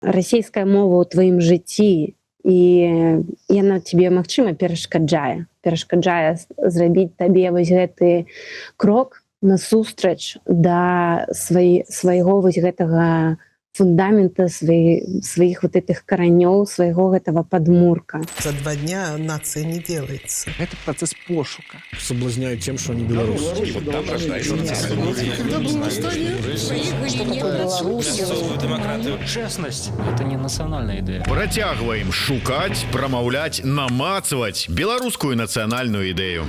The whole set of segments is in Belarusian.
расійская мова ў тваім жыцці, і яна цябе, магчыма, перашкаджае зрабіць табе вось гэты крок насустрач да свайго вось гэтага фундамента, сваіх вот этих каранёў, свайго гэтага падмурка. За 2 дня нация не делается. Это процесс пошука. Соблазняют тем, что они белорусы. Честность – это не национальная идея. Працягваем шукаць, прамаўляць, намацаваць беларускую нацыянальную ідэю.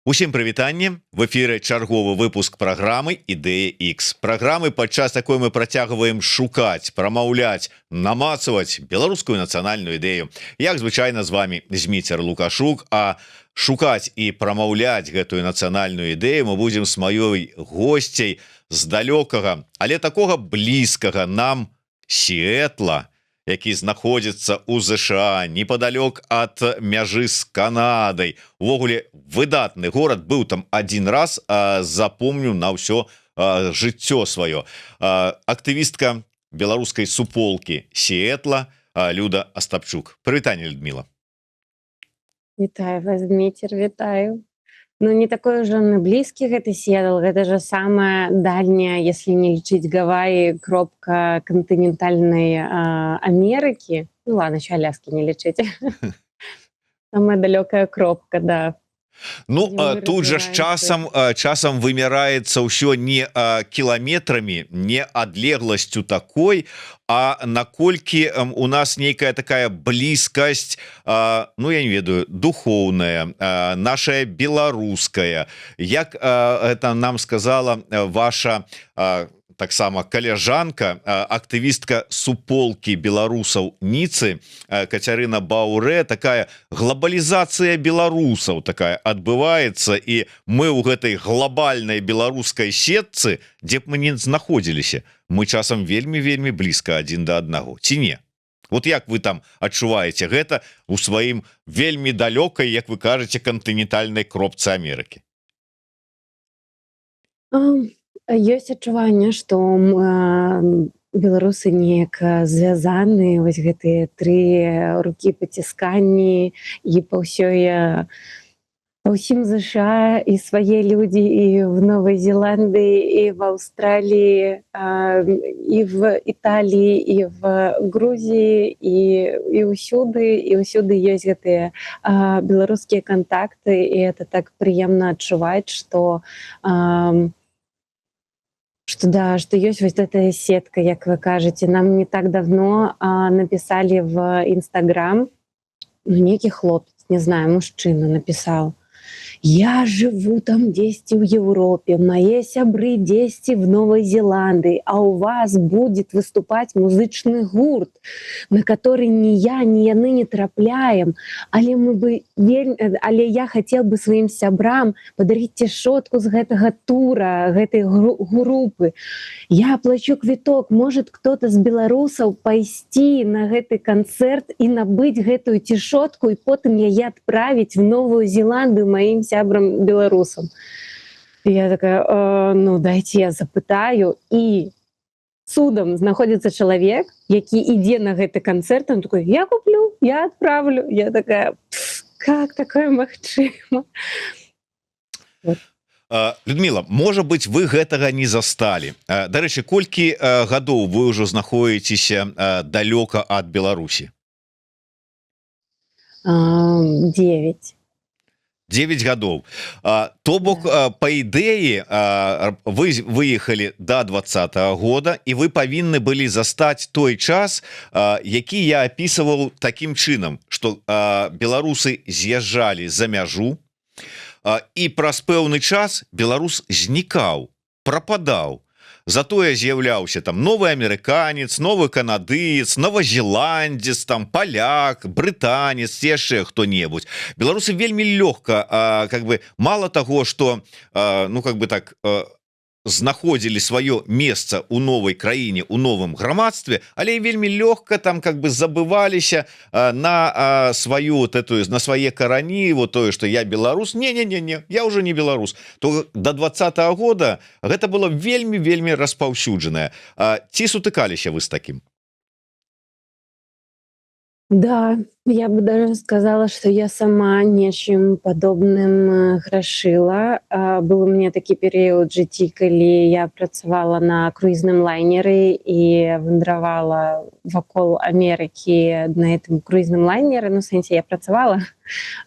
Усім прывітанне, в эфіры чарговы выпуск праграмы «Ідэя X». Праграмы, падчас такой мы працягваем шукаць, прамаўляць, намацаваць беларускую нацыянальную ідэю. Як звычайна з вами Зміцер Лукашук, а шукаць і прамаўляць гэтую нацыянальную ідэю мы будзем з маёй госцяй з далёкага, але такога блізкага нам Сіэтла, які знаходзіцца ў ЗША непадалёк ад мяжы з Канадай. Увогуле выдатны горад, быў там один раз, запомню на ўсё жыццё сваё. Актывістка беларускай суполкі Сіэтла Люда Астапчук. Прывітанне, Людмила. Вітаю вас, Дміцер, вітаю. Ну, не такой уже он и близкий, гэта Сиэтл, гэта же самая дальняя, если не лечить Гавайи, кропка континентальной Америки. Ну ладно, еще Аляски не лечить. Самая далекая кропка, да. Ну, тут же з часам вымяраецца ўсё не кіламетрамі, не адлегласцю такой, а наколькі у нас нейкая такая блізкасць, ну, я не ведаю, духоўная, наша беларуская. Як это нам сказала ваша таксама каляжанка, актывістка суполкі беларусаў Ніцы Кацярына Баўрэ, такая глобалізацыя беларусаў такая адбываецца, і мы ў гэтай глобальнай беларускай сетцы, дзе б мы не знаходзіліся, мы часам вельмі блізка адзін да аднаго, ці не? Вот як вы там адчуваеце гэта ў сваім вельмі далёкай, як вы кажаце, кантынентальнай кропцы Амерыкі? Ёсць адчуванне, што беларусы неяк звязаны, вось гэтыя 3 рукі пацісканні, і па ўсім ЗША, і свае людзі, і в Новай Зеландыі, і в Аўстраліі, і в Італіі, і в Грузіі, і ўсюды ёсць гэтыя беларускія кантакты, і это так прыемна адчуваць, што что есть вот эта сетка, как вы кажете. Нам не так давно написали в Инстаграм, ну, некий хлопец, не знаю, мужчина написал: «Я живу там 10 в Европе, мои сябры 10 в Новой Зеландии, а у вас будет выступать музычный гурт, на который ни я, ни яны не трапляем, але я хотел бы своим сябрам подарить цішотку з гэтага тура, гэтай группы. Я оплачу квиток, может кто-то з беларусаў пайсці на гэты концерт и набыть гэтую цішотку, и потом яе отправить в Новую Зеландию моим сябрам беларусам». Я такая, ну дайте я запытаю, і судом знаходзіцца чалавек, які ідзе на гэты канцэрт, он такой: я куплю, я отправлю. Я такая: как такое магчыма? Вот. Людмила, можа быть, вы гэтага не засталі. Дарэчы, колькі гадоў вы ўжо знаходзіцеся далёка ад Беларусі? 9 гадоў. То бок, па ідэі, вы выехалі да 20-го года, і вы павінны былі застаць той час, які я апісваў такім чынам, што беларусы з'язджалі за мяжу, і праз пэўны час беларус знікаў, прападаў. Затое з'яўляўся там новы амерыканец, новы канадыец, новазеландец, там паляк, брытанец, яшчэ хто-небудзь. Беларусы вельмі лёгка, как бы, мало таго, што, ну, как бы так, знаходзілі сваё месца у новой краіне, у новым грамадстве, але вельмі лёгка там как бы забываліся на сваю вот эту, на свае карані, вот тое, что я беларус, не, я уже не беларус. То до 20-го года гэта было вельмі распаўсюджанае. Ці сутыкаліся вы з таким? Да, я бы даже сказала, что я сама нечым подобным грашыла. Был у меня такі перыяд жыцці, калі я працавала на круізным лайнеры і вандравала вакол Амерыкі на этом круізным лайнеры, ну, в сэнсе, я працавала.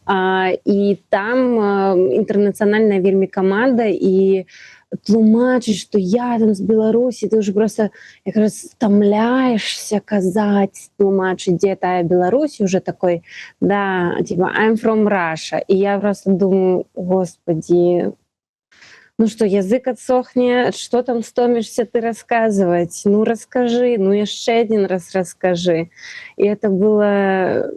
І там інтэрнацыянальная вельмі каманда, і тлумачыць, што я там з Беларусі, ты уже просто якраз стамляешься казаць, тлумачыць, дзе тая Беларусь, уже такой, да, типа, I'm from Russia. І я просто думаю, господи, ну что, язык отсохне, что там стомишься ты рассказывать? Ну расскажи, ну яшчэ один раз расскажи. І это было...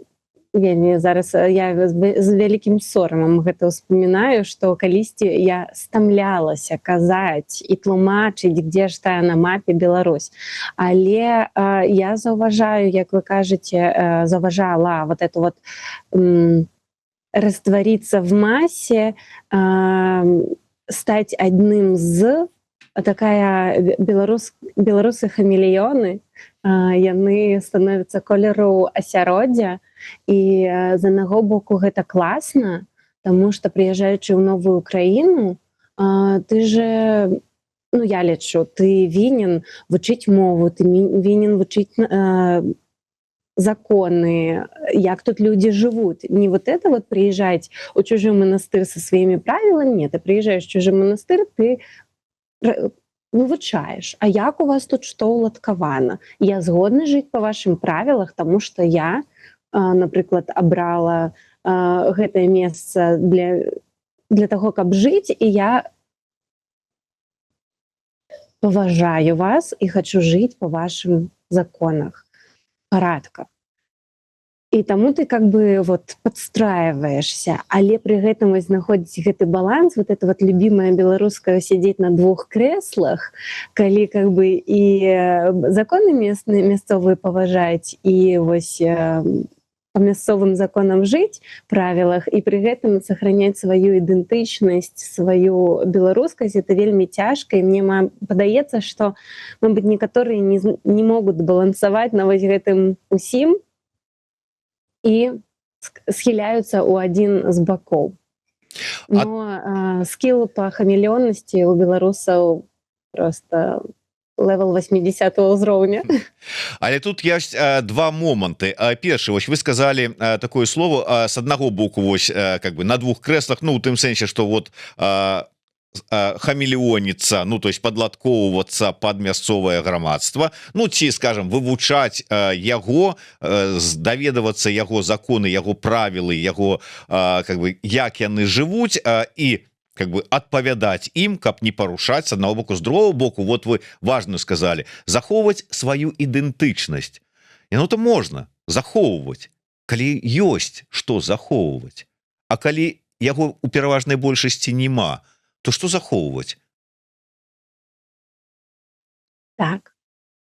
Зараз я з вялікім сорамам гэта ўспамінаю, што калісьці я стамлялася казаць і тлумачыць, дзе ж тая на мапе Беларусь. Але я заўважаю, як вы кажаце, заўважала вот это вот раствориться в массе, стать одним з, такая беларусы-хамелеоны, яны становяцца колеру асяроддзя. І з аднаго боку гэта класна, таму што прыязджаючы ў новую краіну, ты же, ну я лічу, ты вінен вучыць мову, ты вінен вучыць законы, як тут люди жывуць. Не вот это вот приезжать у чужы манастыр со сваімі правіламі, нет, ты приезжаешь в чужы манастыр, ты вывучаеш, а як у вас тут што ўладкавана. Я згодна жыць па вашым правілах, таму што я, напрыклад, абрала гэтае месца для таго, каб жыць, і я паважаю вас і хочу жыць па вашым законах, парадках. І таму ты как бы вот подстраиваешься, але при гэтым вось знаходзіць гэты баланс, вот это вот любимое беларускае сидеть на двух креслах, калі как бы і законы мясцовыя паважаць, і вось по мясцовым законам жыць, правілах, і при гэтым сохранять сваю ідэнтычнасць, сваю беларускасць, это вельмі цяжка, і мне падаецца, што, мабыць, некаторыя не могуць балансаваць на вось гэтым усім, і схіляюцца ў адзін з бакоў. Но скіл па хамелеоннасці у беларусаў просто левел 80-го ўзроўня. Але тут ёсць два моманты. Першы, вось вы сказали такое слово, с аднаго боку, вось как бы на двух крэслах, ну у тым сэнсе, што вот хамелеоніцца, ну то есть падладкоўвацца пад мясцовае грамадства, ну ці, скажем, вывучаць яго, даведавацца яго законы, яго правілы, яго как бы як яны жывуць, і как бы адпавядаць ім, каб не парушаць з аднаго боку. З другого боку, вот вы важную сказали, захоўваць сваю ідэнтычнасць. Яно то можна захоўваць, калі ёсць што захоўваць. А калі яго у пераважнай большасці няма, то што захоўваць? Так,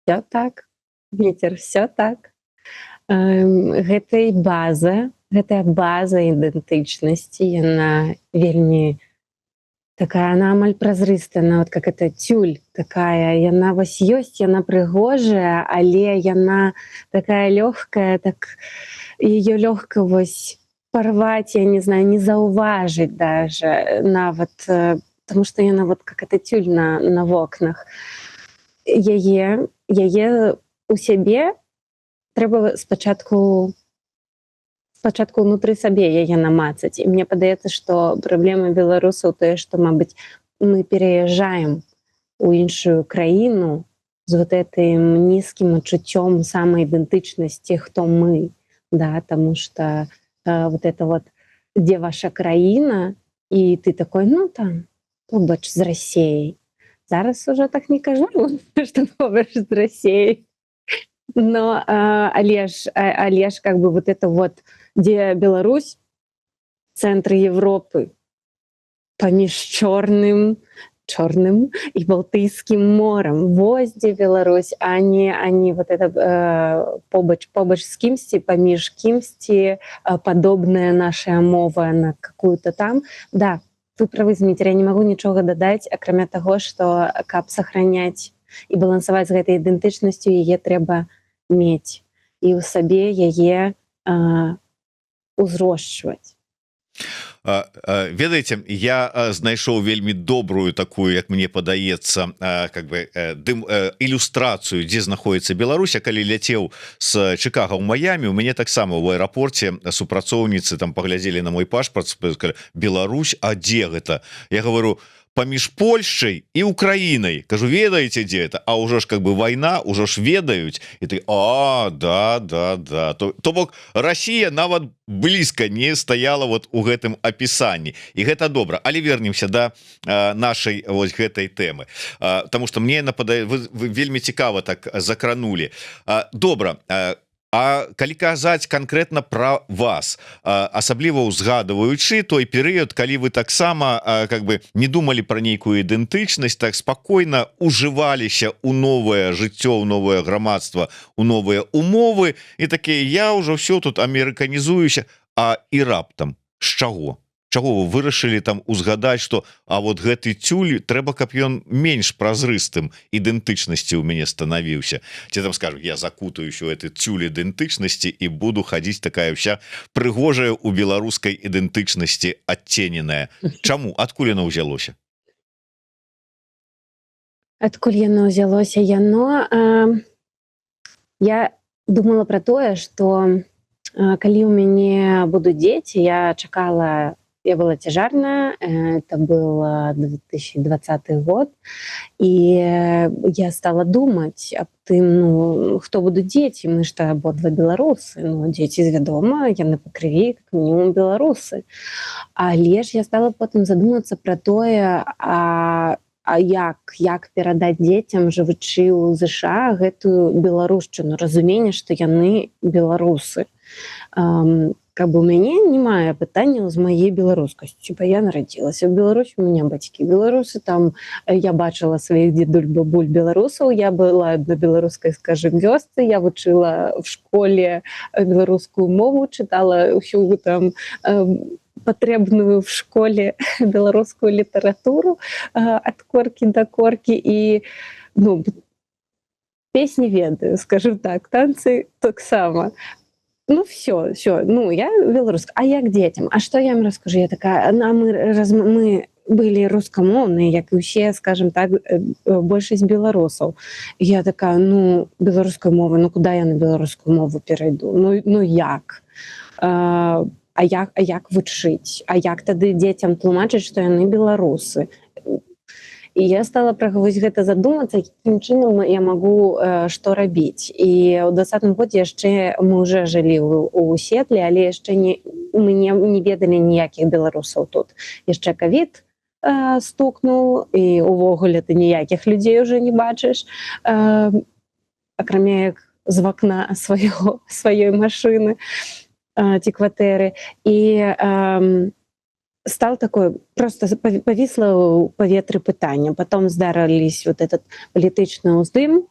все так, Вецер, все так. Гэтая база ідэнтычнасці, яна вельмі такая, она амаль празрыстая, она вот как это тюль такая, яна вось ёсць, яна прыгожая, але яна такая лёгкая, так её лёгка вось порвать, я не знаю, не заўважыць даже нават, потому что яна вот как это тюль на вокнах. Яе у сябе трэба спачатку ўнутры сабе яе намацаць. І мне падаецца, што праблема беларусаў тое, што, мабыць, мы пераязджаем у іншую краіну з вот этим нізкім адчуццём самаідэнтычнасці, хто мы, да, таму што вот это вот, дзе ваша краіна, і ты такой, ну там, побач з Расіяй. Зараз уже так не кажу, што побач з Расіяй. Но але ж как бы вот это вот, дзе Беларусь, цэнтр Европы, паміж чорным, Чорным і Балтыйскім морам. Вось дзе Беларусь, а не вот это побач з кімсьці, паміж кімсьці, падобная наша мова на какую-то там. Да, вы правы, Зміцер, я не магу нічога дадаць, акрамя таго, што каб сохраняць і балансаваць з гэтай ідэнтычнасцю, яе трэба мець і ў сабе яе узрошчваць. Ведаеце, я знайшоў вельмі добрую такую, як мне падаецца, как бы ілюстрацыю, дзе знаходіцца Беларусь. А калі ляцеў з Чикаго ў Майамі, у мяне таксама ў аэрапорце супрацоўніцы там паглядзелі на мой пашпарт, сказалі: Беларусь, а дзе гэта? Я говорю: паміж Польшчай і Украінай. Кажу: ведаеце, дзе это? А ўжо ж как бы вайна, ўжо ж ведаюць. І ты: да. То бок Расія нават блізка не стаяла вот у гэтым апісанні. І гэта добра. Але вернемся да нашай вось гэтай тэмы. Таму што мне нападае, вы вельмі цікава так закранули. Добра. А калі казаць канкрэтна пра вас, асабліва узгадваючы той перыяд, калі вы таксама как бы не думалі пра нейкую ідэнтычнасць, так спакойна ужываліся ў новае жыццё, ў новае грамадства, у новыя умовы, і такія: я ўжо ўсё тут амерыканізуюся. А і раптам з чаго? Чаго вы вырашылі там узгадаць, што а вот гэты цюль трэба, каб ён менш празрыстым ідэнтычнасці ў мяне станавіўся? Ці там скажу: я закутаюсь у гэты цюль ідэнтычнасці і буду хадзіць такая вся прыгожая у беларускай ідэнтычнасці адцененая. Чаму? Адкуль яно ўзялося? Адкуль яно ўзялося? Я думала пра тое, што калі ў мяне будуць дзеці, я была цяжарная, это был 2020 год, і я стала думаць аб тым, хто будуць дзеці. Мы ж абодва беларусы, дзеці вядома, яны па крыві как мінімум беларусы. Але ж я стала потым задумацца пра тое, як перадаць дзецям, жывучы ў ЗША, гэтую беларушчыну, разуменне, што яны беларусы. Как бы у мяне немає пытанняў з маей беларускасцю. Я нарадзілася ў Беларусі, у меня бацькі беларусы, там я бачыла сваіх дзедуль, бабуль беларусаў, я была на беларускай, скажем, вёсцы, я вучыла в школе беларускую мову, чытала ўсю там патрэбную в школе беларускую літаратуру ад коркі да коркі, і песні ведаю, скажем так, танцы таксама. Все, я беларуска. А як дзецям? А што я ім раскажу? Я такая: мы былі рускамоўныя, як і ўсе, скажем так, большасць беларусаў. Я такая: беларуская мова, куды я на беларускую мову перайду? Як? А як вучыць? А як тады дзецям тлумачыць, што яны беларусы? І я стала пра гэта задумацца, якім чынам я магу што рабіць. І ў 2020 годзе яшчэ мы ўжо жылі ў Сетле, але яшчэ мы не ведалі ніякіх беларусаў тут. Яшчэ ковід стукнуў, і увогуле ты ніякіх людзей уже не бачыш, акрамя як з вакна сваёй машыны ці кватэры. І стал такое, просто повисло у паветры пытання. Потом здарылись вот этот палітычны ўздым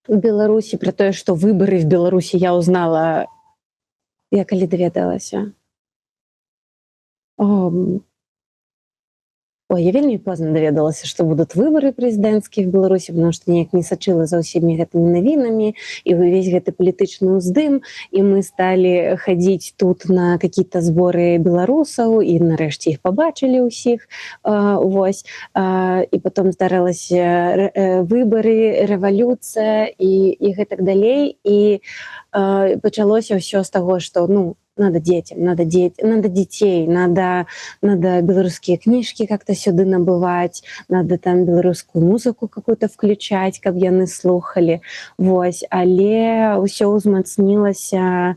в Беларуси, про тое, что выборы в Беларуси я узнала, я калі даведалася. Я вельмі позна даведалася, што будуць выборы прэзідэнцкія в Беларуси, потому что неяк не сачыла за ўсімі гэтымі навінамі, і увесь гэты палітычны ўздым, і мы сталі хадзіць тут на какие-то зборы беларусаў, і нарэшце іх пабачылі ўсіх. І потом здарылася выборы, рэвалюцыя і гэтак далей. І пачалося ўсё з таго, што надо детям, надо детей, надо белорусские книжки как-то сюда набывать, надо там белорусскую музыку какую-то включать, каб яны слухали. Але ўсё ўзмацнілася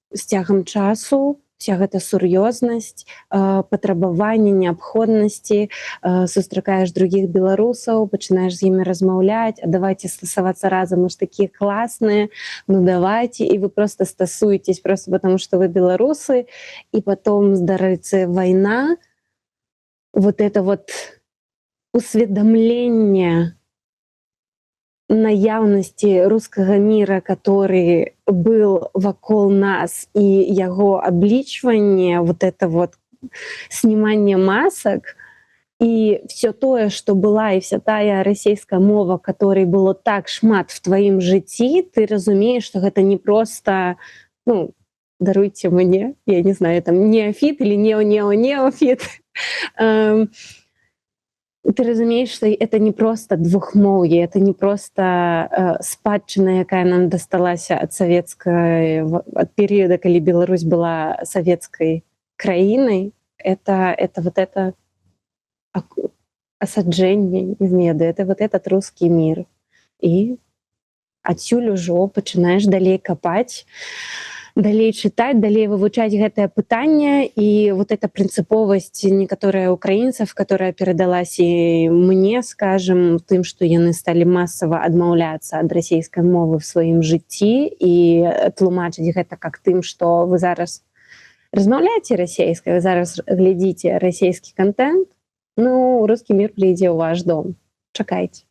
з цягам часу, вся гэта сур'ёзнасць, патрабаванне, неабходнасці, сустракаеш других беларусаў, пачынаеш з імі размаўляць: а давайте стасавацца разам, мы ж такія класныя, давайте, і вы просто стасуетесь просто потому, что вы беларусы. І потом здарыцца вайна, вот это вот усведомление наяўнасці рускага мира, который был вакол нас, и яго аблічванне, вот это вот снимание масок, и все тое, что была, и вся тая расійская мова, которой было так шмат в твоім жыцці, ты разумееш, что гэта не просто, ну, даруйте мне, я не знаю, там неофит или неофит. Ты разумеешь, что это не просто двухмоўе, это не просто спадчына, якая нам дасталася ад савецкай, ад перыяда, калі Беларусь была савецкай краінай. Это вот это асаджэнне, не ведаю, это вот этот русский мир. І адсюль ужо пачынаеш далей капаць, далей чытаць, далей вывучаць гэтае пытанне, і вот эта прынцыповасць некаторых украінцаў, которая перадалась і мне, скажем, тым, што яны сталі масава адмаўляцца ад расійскай мовы в сваім жыцці і тлумачыць гэта как тым, што вы зараз размаўляеце расійскай, вы зараз глядзіце расійскі контент, ну, русский мир прыйдзе ў ваш дом. Чакайце.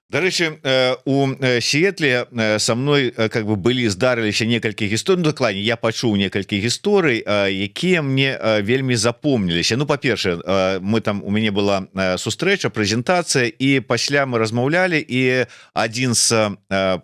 Дарэчы, у Сіэтле со мной как бы былі здарыліся некалькі гісторый, ну, дакладней, я пачуў некалькі гісторый, якія мне вельмі запомніліся. Ну, па-першае, мы там, у мяне была сустрэча, прэзентацыя, і пасля мы размаўлялі, і адзін з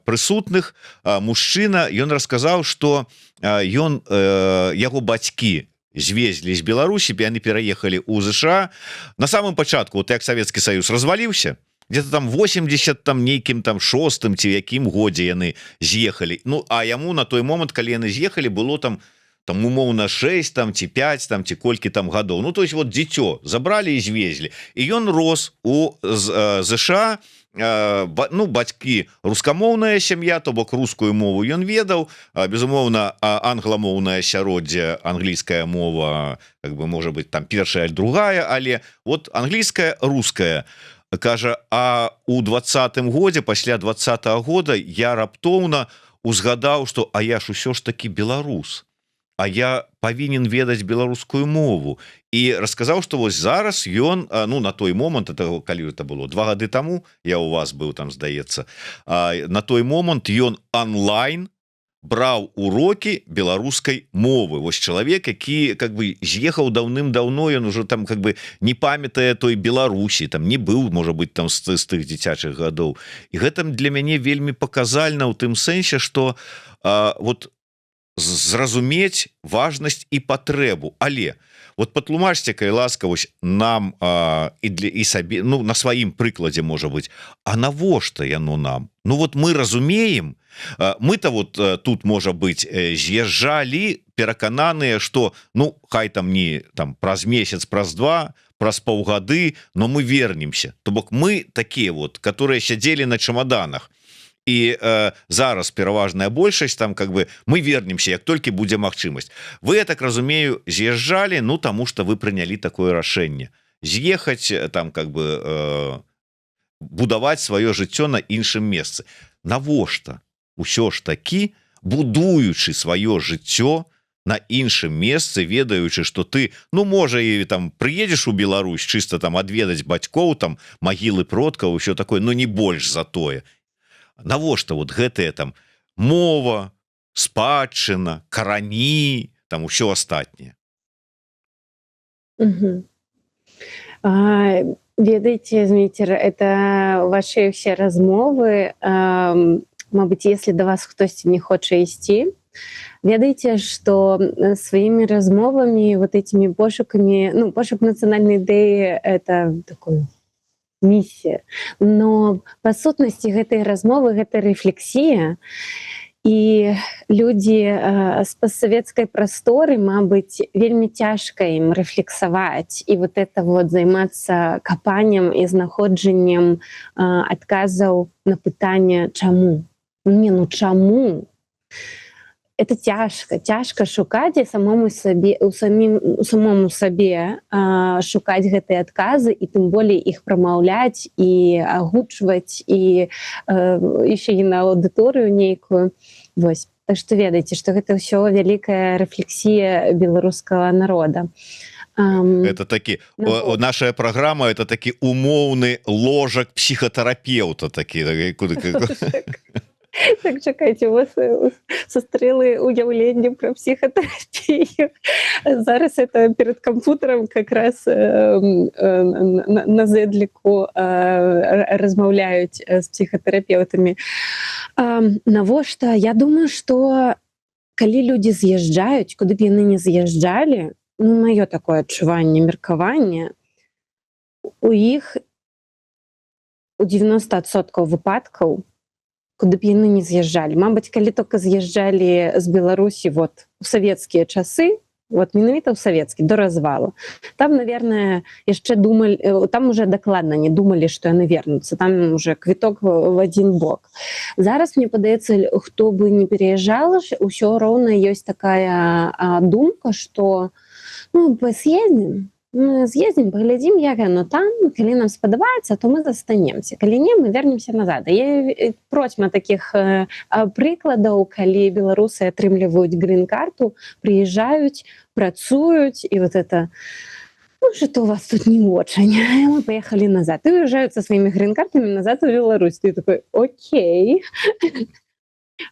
прысутных, мужчына, ён расказаў, што яго бацькі звезлі з Беларусі, яны пераехалі ў ЗША. На самым пачатку, вот як Савецкі Саюз разваліўся, где-то там 80 там нейкім там 6-м ці якім годзе яны з'ехалі. Ну, а яму на той момант, калі яны з'ехалі, было там умоўна 6 там ці 5 там ці колькі там гадоў. Ну, то есть вот дзіцё забралі і звезлі. І ён рос у ЗША, ну, бацькі рускамоўная сям'я, то бок рускую мову ён ведаў, безумоўна, англамоўнае асяроддзе, англійская мова, как бы, можа быць там першая аль другая, але вот англійская, руская. Кажа, а у 20-м годзе, пасля 20-го года я раптоўна узгадаў, што а я ж усё ж таки беларус, а я павінен ведаць беларускую мову. І расказаў, што вось зараз ён, ну, на той момант, это, калі это было 2 гады таму, я у вас быў там, здаецца, на той момант ён онлайн браў урокі беларускай мовы. Вось чалавек, які как бы з'ехаў даўным-даўно, ён уже там как бы не памятае той Беларусі, там не быў, можа быць, там з тых дзіцячых гадоў. І гэта для мяне вельмі паказальна ў тым сэнсе, што вот зразумець важнасць і патрэбу. Але вот патлумачце, калі ласка, вось нам і сабе, ну, на сваім прыкладзе, можа быць, а навошта яно нам? Ну, вот мы разумеем, мы-то вот тут, можа быць, з'язджалі перакананыя, што, ну, хай там не там праз месяц, праз 2, праз паўгады, но мы вернемся. То бок мы такія вот, которые сядзелі на чемоданах. І зараз пераважная большасць там как бы мы вернемся, як толькі будзе магчымасць. Вы, я так разумею, з'язджалі, ну, таму што вы прынялі такое рашэнне з'ехаць там как бы будаваць сваё жыццё на іншым месцы. Навошта усё ж такі, будуючы сваё жыццё на іншым месцы, ведаючы, што ты, ну, можа, і там прыедзеш у Беларусь чыста там адведаць бацькоў, там магілы продкаў, усё такое, но не больш за тое. Навошта вот гэтыя там мова, спадчына, карані, там усё астатняе? Ведаеце, Зміцер, это ваши все размовы, мабыць, если до вас хтосьці не хоча ісці, ведаеце, што сваімі размовамі, вот этими пошукамі, ну, пошук нацыянальнай ідэі — это такое миссия. Но па сутнасці гэтай размовы, гэта рэфлексія, і людзі з пастсавецкай прасторы, мабыць, вельмі цяжка ім рэфлексаваць і вот это вот займацца капаннем і знаходжаннем адказаў на пытанне чаму. Не, ну чаму? Это цяжка шукаць і самому сабе шукаць гэтыя адказы і тым болей іх прамаўляць і агучваць і яшчэ і на аўдыторыю нейкую. Вось. Так што ведаеце, што гэта ўсё вялікая рэфлексія беларускага народа. это такі наша праграма, это такі умоўны ложак псіхатэрапеўта такі куды Так, чакайце, у вас састрэлы уяўленне пра псіхатэрапію. Зараз это перад кампутарам как раз на зэдліку размаўляюць з псіхатэрапеўтамі. Навошта? Я думаю, што калі людзі з'язджаюць, куды б яны не з'язджалі, ну, маё такое адчуванне, меркаванне, у іх у 90% выпадкаў куды б яны не з'язджалі. Мабыць, калі толькі з'язджалі з Беларусі вот, у савецкія часы, вот, менавіта ў савецкі, до развалу, там, наверное, яшчэ думалі, там уже дакладна не думалі, што яны вернуцца, там уже квіток в один бок. Зараз, мне падаецца, хто бы не переязджал, усё роўна ёсць такая думка, што ну, съездим, поглядим, як оно там, калі нам спадабаецца, то мы застанемся. Калі не, мы вернемся назад. Я процьма таких прыкладаў, калі беларусы атрымліваюць грин-карту, приезжаюць, працуюць, и вот это, ну, что у вас тут не очень, мы поехали назад. И уезжают со своими грин-картами назад в Беларусь. Ты такой, окей.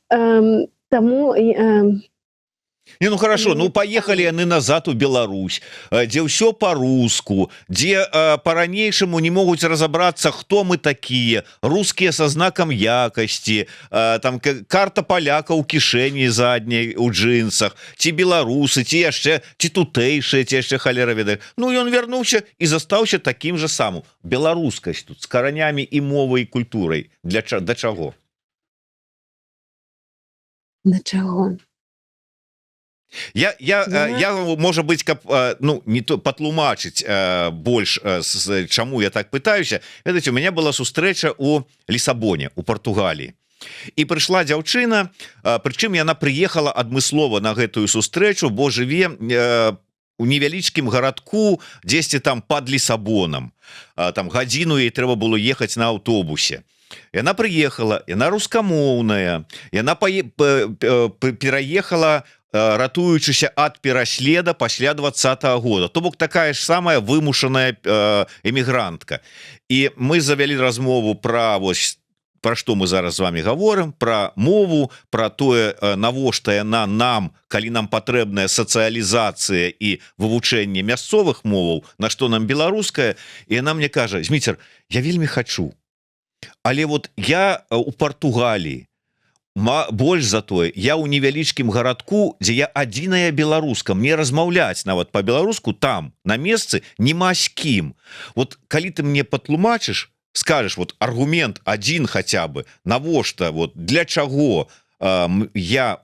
Тому... Не, ну хорошо, ну поехали яны назад у Беларусь, дзе ўсё по-руску, дзе по-ранейшаму не могуць разобрацца, хто мы такія, рускія со знаком якасці, там карта поляка ў кішэні задняй у джинсах, ці беларусы, ці яшчэ ці тутэйшыя, ці яшчэ халера ведае. Ну ён вярнуўся і застаўся таким же самым. Беларускасць тут з каранямі і мовай і культурай. Да чаго? Да чаго? Я можа быць, каб ну не то патлумачыць больш чаму я так пытаюся. Ведаеце, у меня была сустрэча у Лісабоне, у Партугаліі, і прыйшла дзяўчына, прычым яна прыехала адмыслова на гэтую сустрэчу, бо жыве у невялічкім гарадку дзесьці там пад Лісабонам, там гадзіну ей трэба было ехаць на аўтобусе. Яна прыехала, яна рускамоўная, яна пераехала, ратуючыся ад пераследа пасля 20-го года. То бок такая ж самая вымушаная эмігрантка. І мы завялі размову пра вось пра што мы зараз з вами гаворым, пра мову, пра тое, навошта яна нам, калі нам патрэбная сацыялізацыя і вывучэнне мясцовых моваў, на што нам беларуская, і яна мне кажа: Зміцер, я вельмі хачу, але вот я у Партугаліі, больш за тое, я ў невялічкім гарадку, дзе я адзіная беларуска, мне размаўляць нават по-беларуску там, на месцы, нема з кім. Вот калі ты мне патлумачыш, скажешь, вот аргумент один хотя бы, навошта, вот для чаго я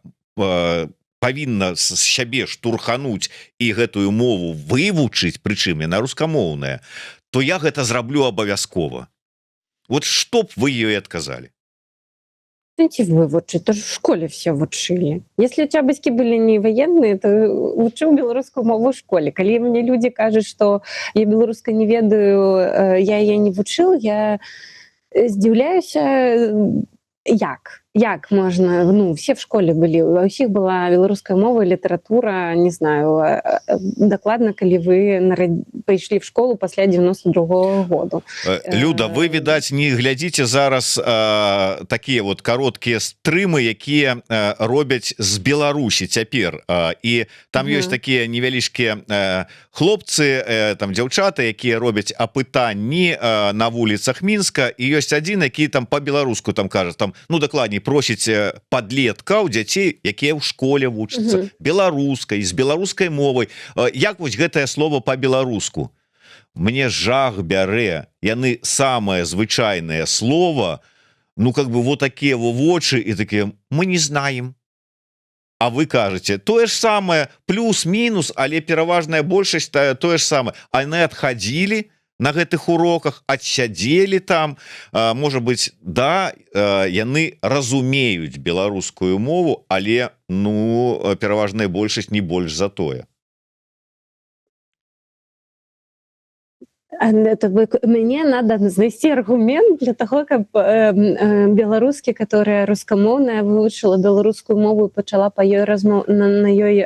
павінна з сябе штурхануць і гэтую мову вывучыць, прычым яна рускамоўная, то я гэта зраблю абавязкова. Вот што б вы ёй адказалі? Вывучить, тоже в школе все учили. Если у тебя бацькі были не военные, то учил белорусскую мову в школе. Калі мне люди кажут, что я белорусской не ведаю, я ее не вучил, я здзіўляюся, як можна, ну, все в школе были, у всех была белорусская мова, литература, не знаю, докладно, калі вы пришли в школу пасля 92-го году. Люда, вы, відаць, не глядзіце зараз такія вот кароткія стрымы, якія робяць з Беларусі цяпер, і там ёсць такія невялічкія хлопцы, там дзяўчаты, якія робяць апытанні на вуліцах Мінска, і ёсць адзін, які там по-беларуску там кажа, там, ну, дакладней, просіць падлеткаў, дзяцей, якія ў школе вучацца беларускай, з беларускай мовай. Як вось гэтае слово по-беларуску? Мне жах бярэ, яны самае звычайнае слово, ну как бы вот такія вочы і такія: мы не знаем. А вы кажаце тое ж самае, плюс-мінус, але пераважная большасць тое ж самае. Яны адхадзілі на гэтых уроках, адсядзелі там, можа быць, да, яны разумеюць беларускую мову, але, ну, пераважная большасць не больш за тое. Мне надо знайсці аргумент для таго, каб беларускі, которая рускамоўная, вывучыла беларускую мову і пачала па ёй на ёй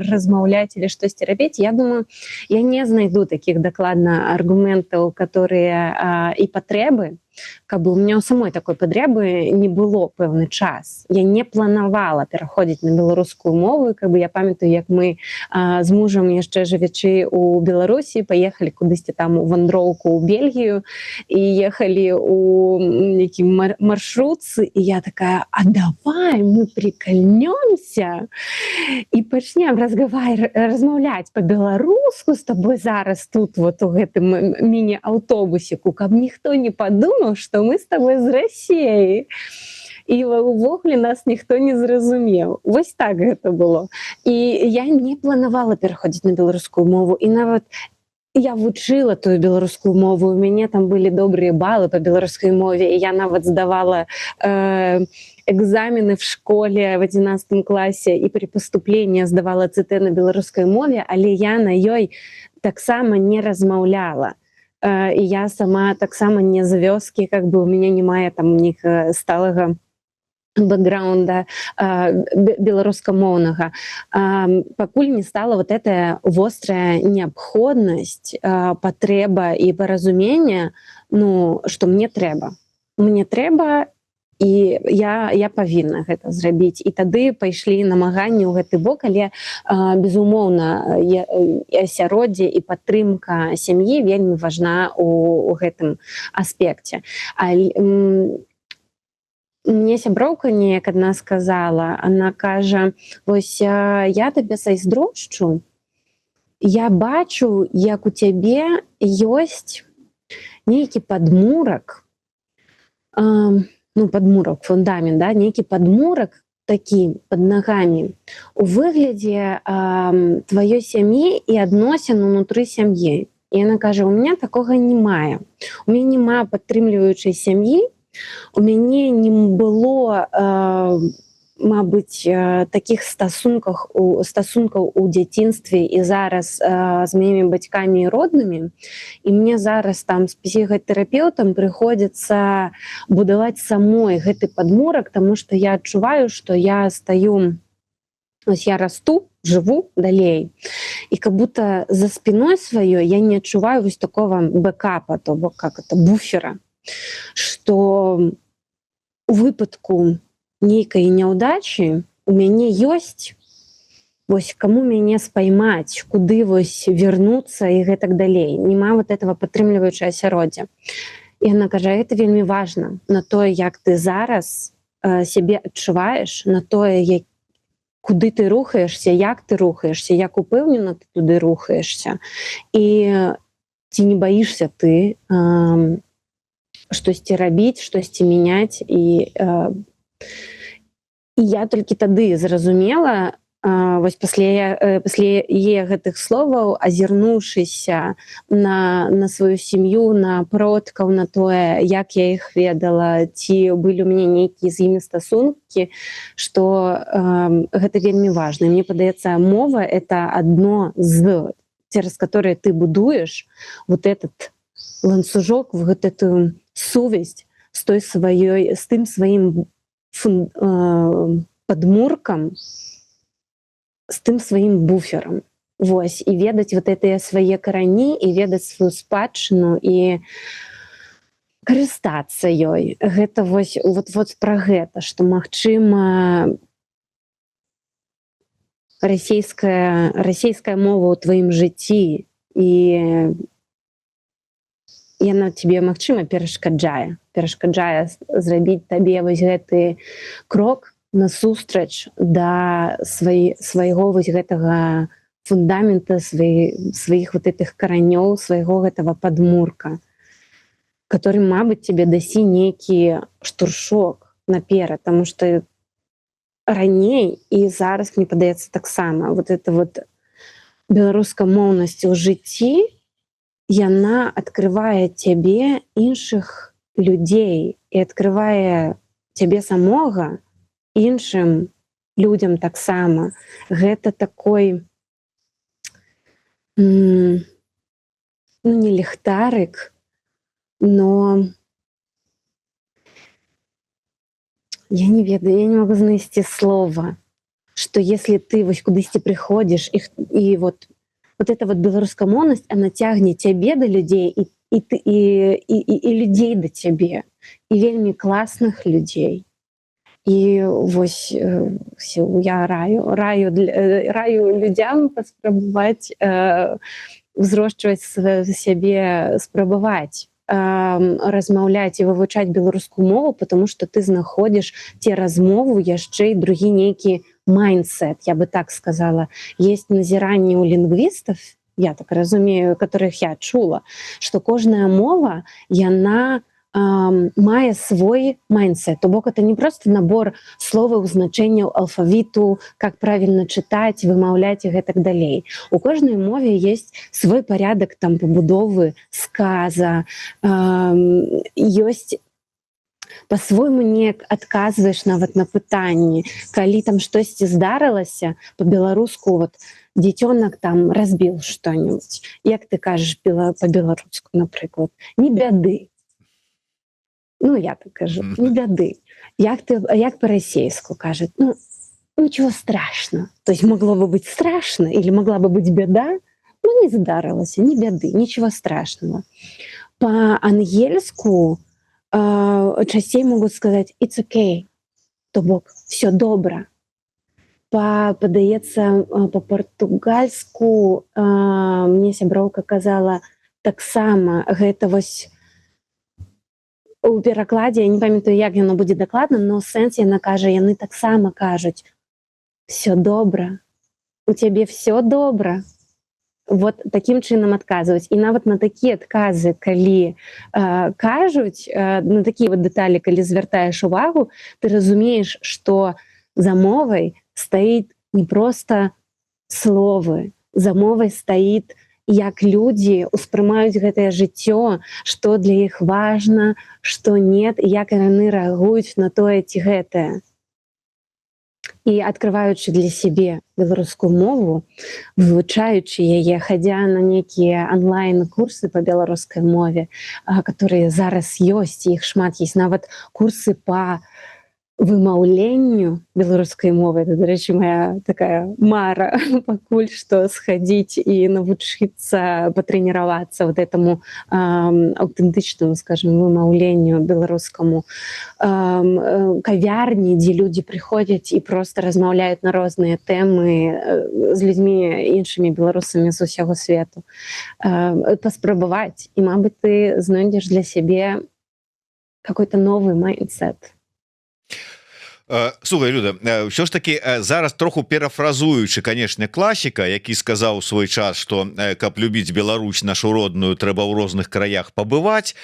размаўляць или штосьці рабіць. Я думаю, я не знайду такіх дакладна аргументаў, которые і патрэбы, каб у меня у самой такой патрэбы не было пэўны час. Я не планавала пераходзіць на беларускую мову, каб я памятаю, як мы з мужам яшчэ жывячы у Беларусі паехалі кудысьці там у вандроўку ў Бельгію і ехалі у нейкім маршрутцы, і я такая: а давай мы прикольнёмся і пачнем размаўляць по-беларуску з тобой зараз тут вот у гэтым міні-аўтобусіку, каб ніхто не падумаў, што мы з тобой з Расіі. І увогуле нас ніхто не зразумеў. Вось так гэта было. І я не планавала пераходзіць на беларускую мову, і нават я вучыла тую беларускую мову, у мяне там былі добрыя балы по беларускай мове, і я нават здавала экзамены в школе в 11 класе і при поступлении здавала ЦТ на беларускай мове, але я на ёй таксама не размаўляла. І я сама таксама не з вёскі, как бы у меня не мае там у них сталага бэкграунда беларускамоўнага. Пакуль не стала вот эта вострая неабходнасць, патрэба і паразумение, ну, што мне трэба. Мне трэба, і я павінна гэта зрабіць. І тады пайшлі намаганні ў гэты бок, але безумоўна асяроддзе і падтрымка сям'і вельмі важна у гэтым аспекце. Мне сяброўка неяк адна сказала, она кажа: вось я табе зайздрошчу, я бачу, як у цябе ёсць нейкі падмурак, ну, падмурак, фундамент, да, нейкі падмурак такі пад нагамі у выглядзе тваёй сям'і і адносін унутры сям'і. І яна кажа: у меня такога не мае. У мяне няма падтрымліваючай сям'і, у мяне не было, мабыць, такіх стасункаў у дзяцінстве і зараз з маімі бацькамі і роднымі. І мне зараз там з псіхатэрапеўтам прыходзіцца будаваць самой гэты падмурак, таму што я адчуваю, што я стаю, ось я расту, жыву далей. І как будто за спиной сваёй я не адчуваю вось такого бэкапа, то бок как это, буфера, што у выпадку нейкай няўдачы у мяне ёсць вось каму мяне спаймаць, куды вось вернуцца і гэтак далей. Нема вот этого падтрымліваючага асяроддзя. І яна кажа: гэта вельмі важна на тое, як ты зараз сябе адчуваеш, на тое, куды ты рухаешься, як ты рухаешься, як упэўнена ты туды рухаешься. І ці не баішся ты штосьці рабіць, штосьці мяняць. І я толькі тады зразумела, вось пасля яе гэтых словаў, азірнуўшыся на сваю сям'ю, на продкаў, на тое, як я іх ведала, ці былі у мяне нейкія з імі стасункі, што гэта вельмі важна. Мне падаецца, мова — это адно з, цераз которое ты будуеш вот этот ланцужок, вот эту сувязь з тым сваім падмуркам, з тым сваім буферам. Вось, і ведаць вот гэтыя свае карані, і ведаць сваю спадчыну, і карыстацца ёй. Гэта вось вот пра гэта, што, магчыма, расійская мова ў тваім жыцці, і яна тебе, магчыма, перашкаджае зрабіць табе вось гэты крок насустрач да свайго вось гэтага фундамента, сваіх вот этих каранёў, свайго гэтага падмурка, который, мабыць, тебе дасі нейкі штуршок наперад, таму што раней і зараз, мне падаецца, таксама вот эта вот беларускамоўнасць у жыцці, яна адкрывае цябе іншых людзей і адкрывае цябе самога іншым людзям таксама. Гэта такой ну, не ліхтарык, но я не ведаю, я не могу знайсці слова, что если ты вось кудысьці прыходзіш і вот эта вот беларускамоўнасць, она цягне цябе да людзей і людзей да цябе, і вельмі класных людзей. І вось я раю людзям паспрабаваць узрошчваць сябе, спрабаваць размаўляць і вывучаць беларускую мову, потому что ты знаходзіш те размову яшчэ і другі нейкі майндсет, я бы так сказала. Есть назіранні у лінгвістаў, я так разумею, которых я чула, что кожная мова, яна мае свой майндсет. То бок это не просто набор словаў, значэнняў, алфавіту, как правильно чытаць, вымаўляць і гэтак далей. У кожнай мове есть свой порядок там пабудовы сказа, ёсць по-свойму неяк адказваеш нават на пытанні. Калі там штосьці здарылася, по-беларуску вот дзіцёнак там разбіў што-нибудь. Як ты кажаш по-беларуску, напрыклад? Не бяды. Ну, я так кажу, не бяды. Як по-расейску кажет? Ну, ничего страшного. То есть могло бы быть страшно или могла бы быть беда, ну, не здарылася, не бяды, ничего страшного. По-ангельску часцей могут сказать «it's okay», то бок «все добра». Падаецца, по-португальску мне сяброўка казала таксама, гэта вось у перакладзе, я не памятаю, як яно будзе дакладна, но ў сэнсе яна кажа, яны таксама кажуць «все добра», у цябе все добра. Вот таким чынам адказваць. І нават на такія адказы, калі кажуць, на такія вот дэталі, калі звяртаеш увагу, ты разумееш, што за мовай стаіць не проста словы, за мовай стаіць, як людзі ўспрымаюць гэтае жыццё, што для іх важна, што нет, і як яны рэагуюць на тое ці гэтае. І адкрываючы для сябе беларускую мову, вывучаючы яе, хадзя на нейкія онлайн-курсы па беларускай мове, которые зараз ёсць, іх шмат есть, нават курсы па вымаўленню беларускай мовы. Это, дарэчы, моя такая мара пакуль што схадзіць і навучыцца, патрэніравацца вот этому аўтэнтычнаму, скажем, вымаўленню беларускаму. Кавярні, дзе людзі прыходзяць і проста размаўляюць на розныя тэмы з людзьмі, іншымі беларусамі з усяго свету. Паспрабаваць. І, мабыць, ты знойдзеш для сябе какой-то новы майндсет. Слухай, Люда, ўсё ж таки зараз троху перафразуючы, канешне, класіка, які сказаў у свой час, што каб любіць Беларусь нашу родную, трэба ў розных краях пабываць.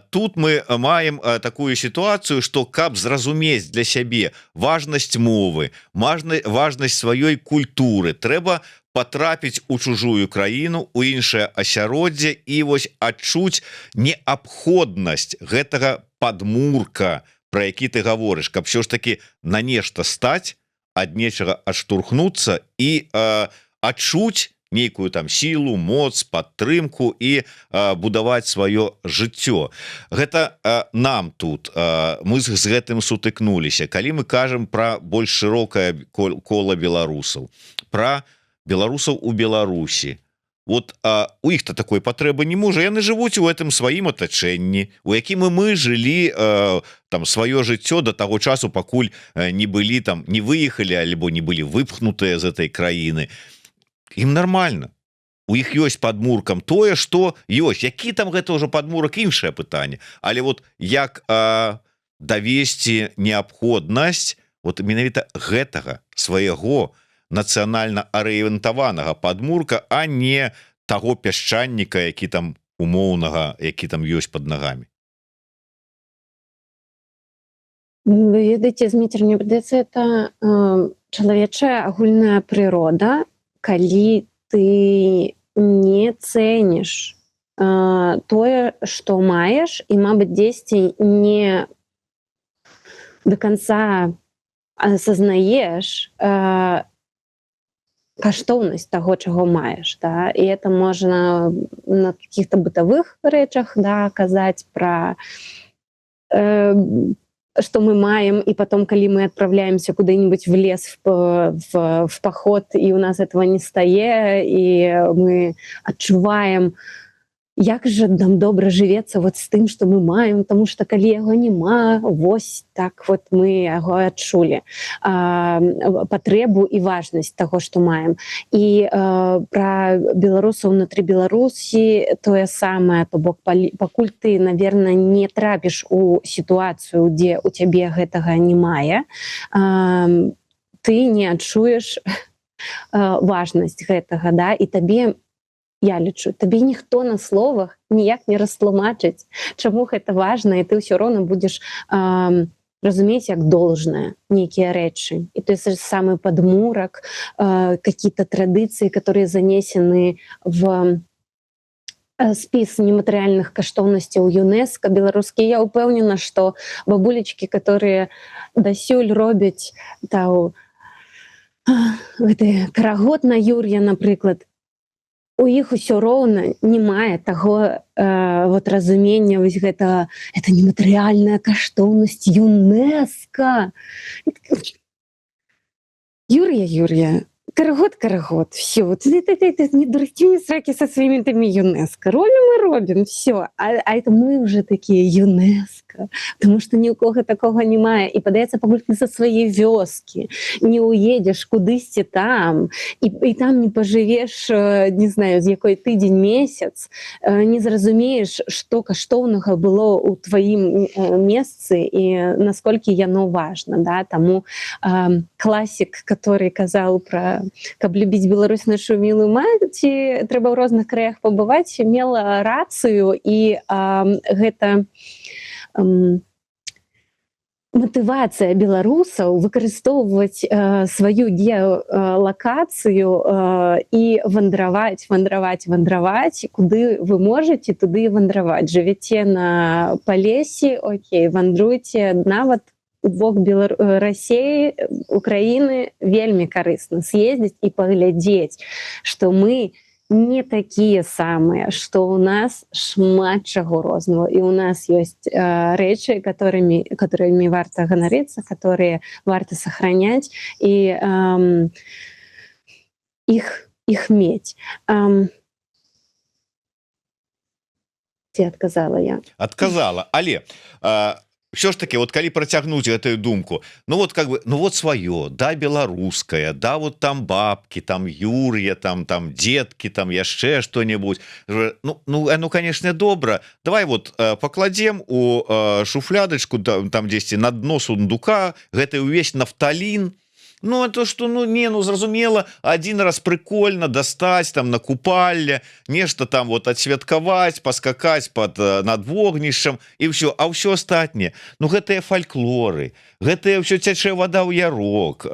Тут мы маем такую сітуацыю, што каб зразумець для сябе важнасць мовы, важнасць сваёй культуры, трэба патрапіць у чужую краіну, у іншае асяроддзе і вось адчуць неабходнасць гэтага падмурка, про які ты гаворыш, каб все ж таки на нешта стаць, ад нечага адштурхнуцца і адчуць нейкую там сілу, моц, падтрымку і будаваць сваё жыццё. Гэта нам тут, мы з гэтым сутыкнуліся. Калі мы кажам пра больш шырокае кола беларусаў, пра беларусаў у Беларусі, вот у іх-то такой патрэбы не можа, яны жывуць у гэтым сваім атачэнні, у якім мы жылі там сваё жыццё до таго часу, пакуль не былі там, не выехалі альбо не былі выпхнутыя з этой краіны. Ім нормально, у іх ёсць падмуркам тое, што ёсць, які там гэта ўжо падмурак, іншае пытанне, але вот як давесці неабходнасць вот менавіта гэтага свайго нацыянальна арыентаванага падмурка, а не таго пясчаніка, які там умоўнага, які там ёсць пад нагамі. Вы ведаеце, Зміцер, мне падаецца, это чалавечая агульная прырода, калі ты не цэніш тое, што маеш, і, мабыць, дзесьці не до конца асазнаеш каштоўнасць таго, чаго маеш, да? І это можна на каких-то бытавых рэчах, да, казаць пра что мы маем, и потом, коли мы отправляемся куда-нибудь в лес, в поход, и у нас этого не стае, и мы адчуваем, як же нам добра жывецца вот з тым, што мы маем, тому што калі яго няма, вось так вот мы яго адчулі патрэбу і важнасць таго, што маем. І пра беларусаў унутры Беларусі тое самае, то бок пакуль ты, наверное, не трапіш у сітуацыю, дзе у цябе гэтага не мае, ты не адчуеш важнасць гэтага, да, і табе, я лічу, табе ніхто на словах ніяк не растлумачыць, чаму гэта важна, і ты ўсё роўна будзеш разумець як должное нейкія рэчы. І то есть самы падмурак, какие-то традыцыі, которые занесены в спіс нематэрыяльных каштоўнасцяў ЮНЕСКО беларускі. Я ўпэўнена, што бабулечкі, которые дасюль робяць гэты карагод на Юр'я, напрыклад, у іх усё роўна не мае таго вот разумення, вось гэта нематэрыяльная каштоўнасць ЮНЕСКО. Юр'я, карагод, все. Вот не дурите мне сраки со своими этими ЮНЕСКО. Робим, все. А это мы уже такие ЮНЕСКО. Потому что ни у кого такого немає. І подається, пакуль ти со своей вёски не уедешь кудысьці там, і там не поживеш, не знаю, з якой тыдзень, месяц, не зразумееш, што каштоўнага было у тваім месцы і насколькі яно важно. Да? Таму класік, который казаў пра каб любіць Беларусь нашу мілую маці, трэба ў розных краях пабываць, мела рацыю, і гэта матывацыя беларусаў выкарыстоўваць сваю геалакацыю і вандраваць, куды вы можаце, туды і вандраваць. Жывяце на Палесе, окей, вандруйце, нават у бок Расіі, Украіны вельмі карысна съездзіць і паглядзець, што мы не такія самыя, што ў нас шмат чаго рознага, і ў нас ёсць рэчы, которыми варта ганарыцца, которые варта сохранять і іх мець. Ці адказала я? Адказала, але все ж таки, вот калі працягнуць гэтую думку, ну вот как бы, ну вот сваё, да, беларускае, да, вот там бабки, там Юр'я, там детки, там яшчэ что-нибудь, ну конечно, добра, давай вот покладзем у шуфлядачку там дзесьці на дно сундука гэты увесь нафталін. Ну, а то, что, зразумела, один раз прикольно достать там на купальне, нешта там вот отсвяткаваць, поскакать над вогнішчам, и все. А все астатняе, ну, гэтыя фольклоры, гэтая все цячэ вода ў ярок,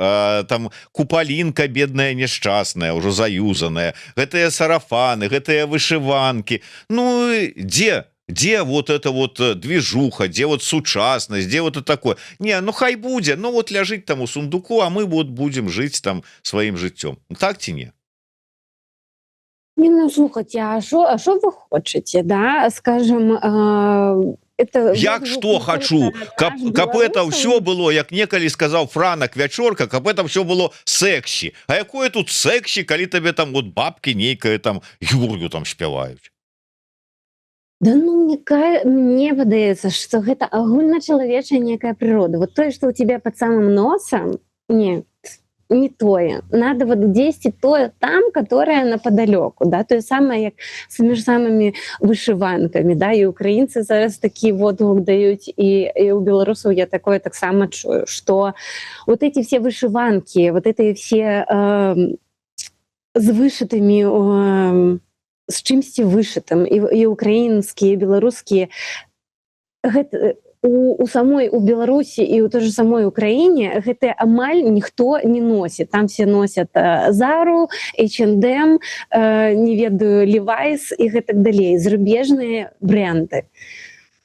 там купалінка бедная, несчастная, уже заюзаная, гэтыя сарафаны, гэтыя вышиванки. Ну, где вот это вот движуха, где вот сучасность, где вот это такое? Не, ну хай будзе, ну вот ляжыць там у сундуку, а мы вот будем жить там своим жыццём. Так ці не? Не, ну слухайте, а что вы хочете, да? Скажем, это... Як что хочу? Каб это все было, як некалі сказал Франак Вячорка, каб это все было секси. А якое тут секси, калі табе там вот бабки нейкая там Юр'ю там спяваюць? Да ну, мне выдаецца, што гэта агульначалавечая некая прырода. Вот тое, што у тебя под самым носом, нет, не тое. Надо вот дзесьці тое там, которое нападалёку, да, тое самае, як з між самымі вышыванкамі, да, і украінцы зараз такі водгук даюць, і у беларусаў я такое таксама чую, што вот эти все вышыванки, вот эти все з вышытымі з чымсьці вышытым, і украінскія, і беларускія, гэта у Беларусі і у той же самой Украіне гэта амаль ніхто не носіць. Там все носят Зару, H&M, не ведаю, Levi's і гэтак далей, зарубежныя бренды.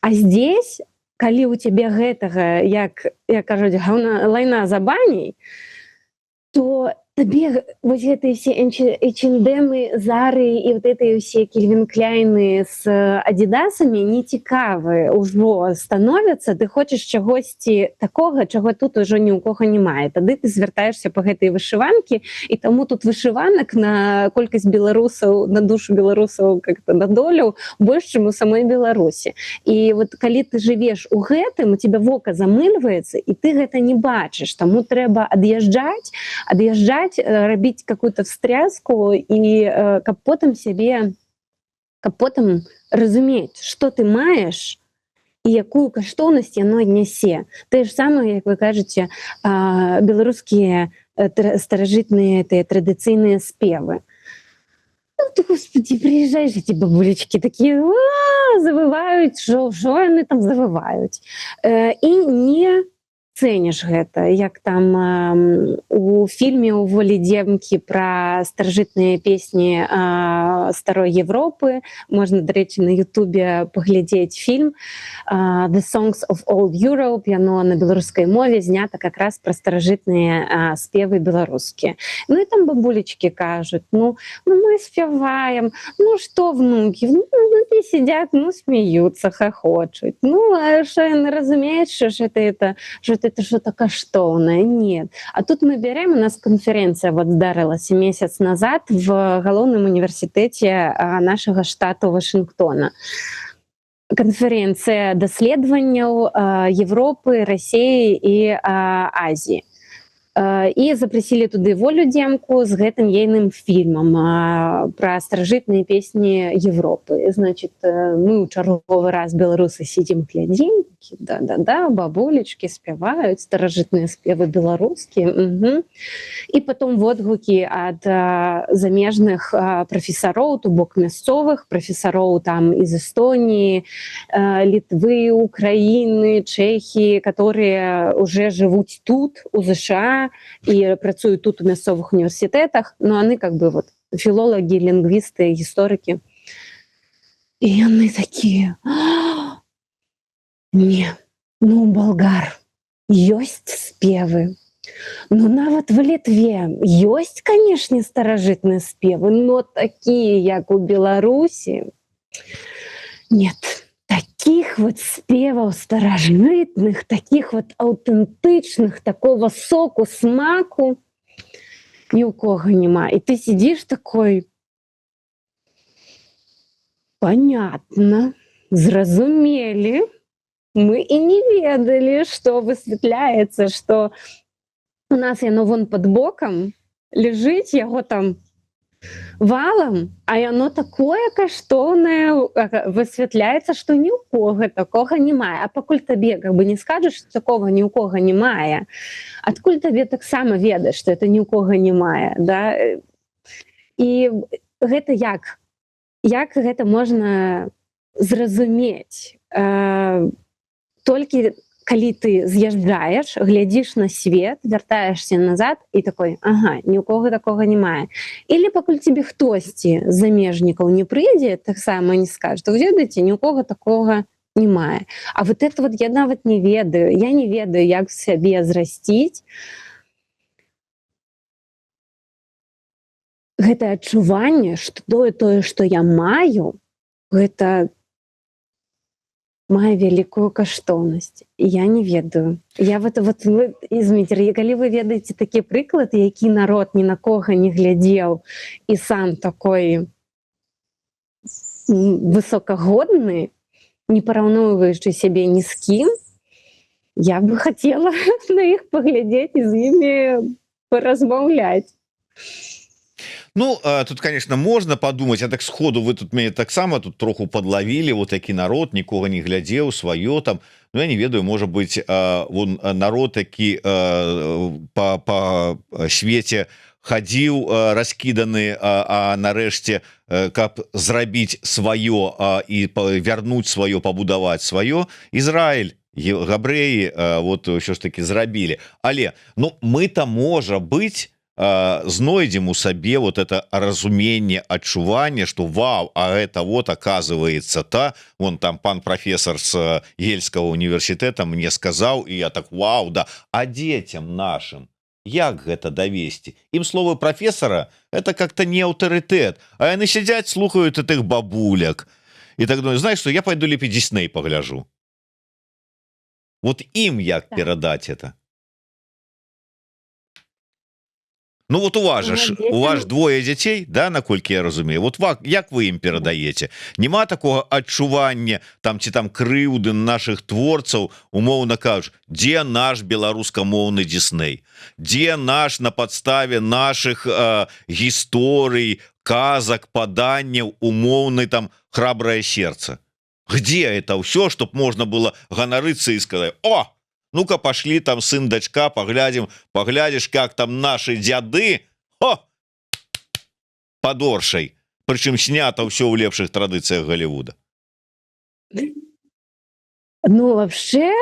А здесь, калі у цябе гэтага, як кажуць, лайна за баней, то табе вось гэтыя все H&M, Зары і вот гэтыя ўсе Кельвін Кляйны з адидасамі не цікавы ўжо становяцца. Ты хочаш чагосьці такога, чаго тут ужо ні ў кога не мае. Тады ты звяртаешся па гэтай вышыванкі, і таму тут вышыванак на колькасць беларусаў, на душу беларусаў, как-то на долю больш, чым у самой Беларусі. І вот калі ты жывеш у гэтым, у тебя вока замыльваецца, і ты гэта не бачыш. Таму трэба ад'язджаць, рабіць какую-то встряску, і каб потым разумець, што ты маеш і якую каштоўнасць яно нясе. Тое ж самае, як вы кажаце, беларускія старажытныя традыцыйныя спевы. Ну, ты, господи, приезжаешь, эти бабулечки такие завываюць, що яны там завываюць. І не цэніш гэта, як там у фільме «У волі дземкі» пра старажытныя песні старой Европы. Можна, дарэчы, на Ютубе паглядзець фільм «The Songs of Old Europe». Яно на беларускай мове знята как раз пра старажытныя спевы беларускія. Ну і там бабулечкі кажуць, ну мы спяваем, ну што внукі? Внукі сидят, смеются, хохочуць. Ну, а што яны разумеюць, што это что-то каштоўнае? Нет. А тут мы берем, у нас конференция вот здарылася месяц назад в галоўным універсітэце нашага штату Вашингтона. Конференция даследаванняў Европы, России и Азии. І запрасілі туды Волю Демку з гэтым ейным фільмам пра старажытныя песні Европы. Значит, мы ў чарговы раз беларусы сидзім глядзім, да, бабулечкі спяваюць старажытныя спевы беларускія. І потом водгукі ад замежных прафесароў, то бок мясцовых прафесароў там из Эстонии, Литвы, Украины, Чехии, которые уже живут тут, у США, и працуют тут у мясцовых университетах, но они как бы вот филологи, лингвисты, историки. И они такие: не, ну болгар, ёсць спевы. Ну нават в Літве ёсць, канешне, старажытныя спевы, но такие, як у Беларусі, нет. Таких вот спеваў старажытных, таких вот аутентычных, такого соку, смаку ни у кого нема. И ты сидишь такой: понятно, зразумелі, мы и не ведали, что высветляется, что у нас яно вон под боком лежить, яго там валом, а яно такое каштоўнае, высвятляецца, што ні ў кога такога не мае. А пакуль табе как бы не скажаш, што такога ні ў кога не мае, адкуль табе таксама ведаць, што это ні ў кога не мае, да? І гэта як гэта можна зразумець? Толькі калі ты з'язджаеш, глядзіш на свет, вяртаешься назад і такой: ага, ні ў кого такога не мае. Или пакуль тебе хтосьці з замежнікаў не прыйдзе, таксама не скажа: ведаеце, ні ў кого такога не мае. А вот это вот я нават не ведаю. Я не ведаю, як сябе зрасціць гэта адчуванне, што тое, што я маю, гэта мае вялікую каштоўнасць. Я не ведаю. Я вы, Зміцер, калі вы ведаеце такі прыклад, які народ ні на кога не глядзеў і сам такой высокагодны, не параўноўваючы сябе ні з кім, я бы хацела на іх паглядзець і з імі паразмаўляць. Ну, тут, конечно, можно подумать, а так сходу вы тут мяне таксама тут троху подловили, вот такі народ, нікога не глядзеў, сваё там, ну, я не ведаю, можа быть, вон народ, які по свеце хадзіў раскіданы, а нарэшце, каб зрабіць сваё і вярнуць сваё, пабудаваць сваё, Ізраіль, габрэі, вот ўсё ж таки зрабілі. Але, ну, мы-то, можа быть, знойдзем у сабе вот это разуменне, адчуванне, что вау, а это вот оказывается вон там пан профессор с Ельского университета мне сказал, и я так: вау, да. А детям нашим Як гэта давесці? Ім словы прафесара это как-то не аўтарытэт, а яны сядзяць, слухаюць этих бабуляк і так думаю, знаешь что, я пойду лепей Дисней погляжу. Вот ім як перадаць это? Ну вот у вас же у вас двое дзяцей, да, наколькі я разумею, вот як вы ім перадаеце? Нема такого адчування там ці там крыўды наших творцаў, умоўна кажуць, дзе наш беларускамоўны Дисней, дзе наш на падставе наших гісторый, казак, паданняў умоўны там храбрае сердце? Где это ўсё, чтоб можна было ганарыцца і сказаць: о, ну-ка пошли там сын, дочка, поглядишь, как там наши дяды подоршай, причем снято все в лепших традициях Голливуда. Ну вообще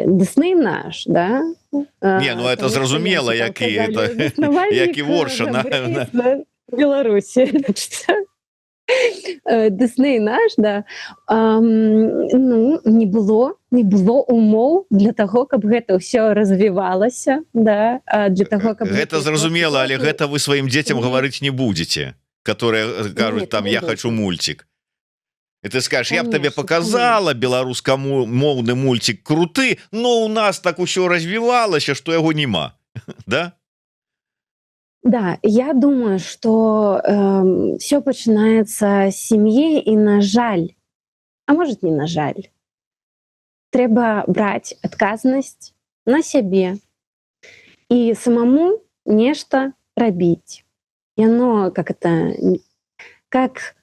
Дисней наш, да? Не, ну это зразумела, як і Воршина Беларуси. Дисней наш, да. Ну, не было умоў для того, каб гэта ўсё развівалася, да, для того, каб гэта зразумела, але гэта вы сваім дзецям гаварыць не будете, которые кажуць там: я хочу мультик. И ты скажешь: я б табе показала беларускамоўны мультик круты, но у нас так усё развівалася, што яго няма. Да? Да, я думаю, что все начинается с семьи, и на жаль, а может не на жаль, трэба брать адказнасць на сябе и самому нешта рабіць. Яно как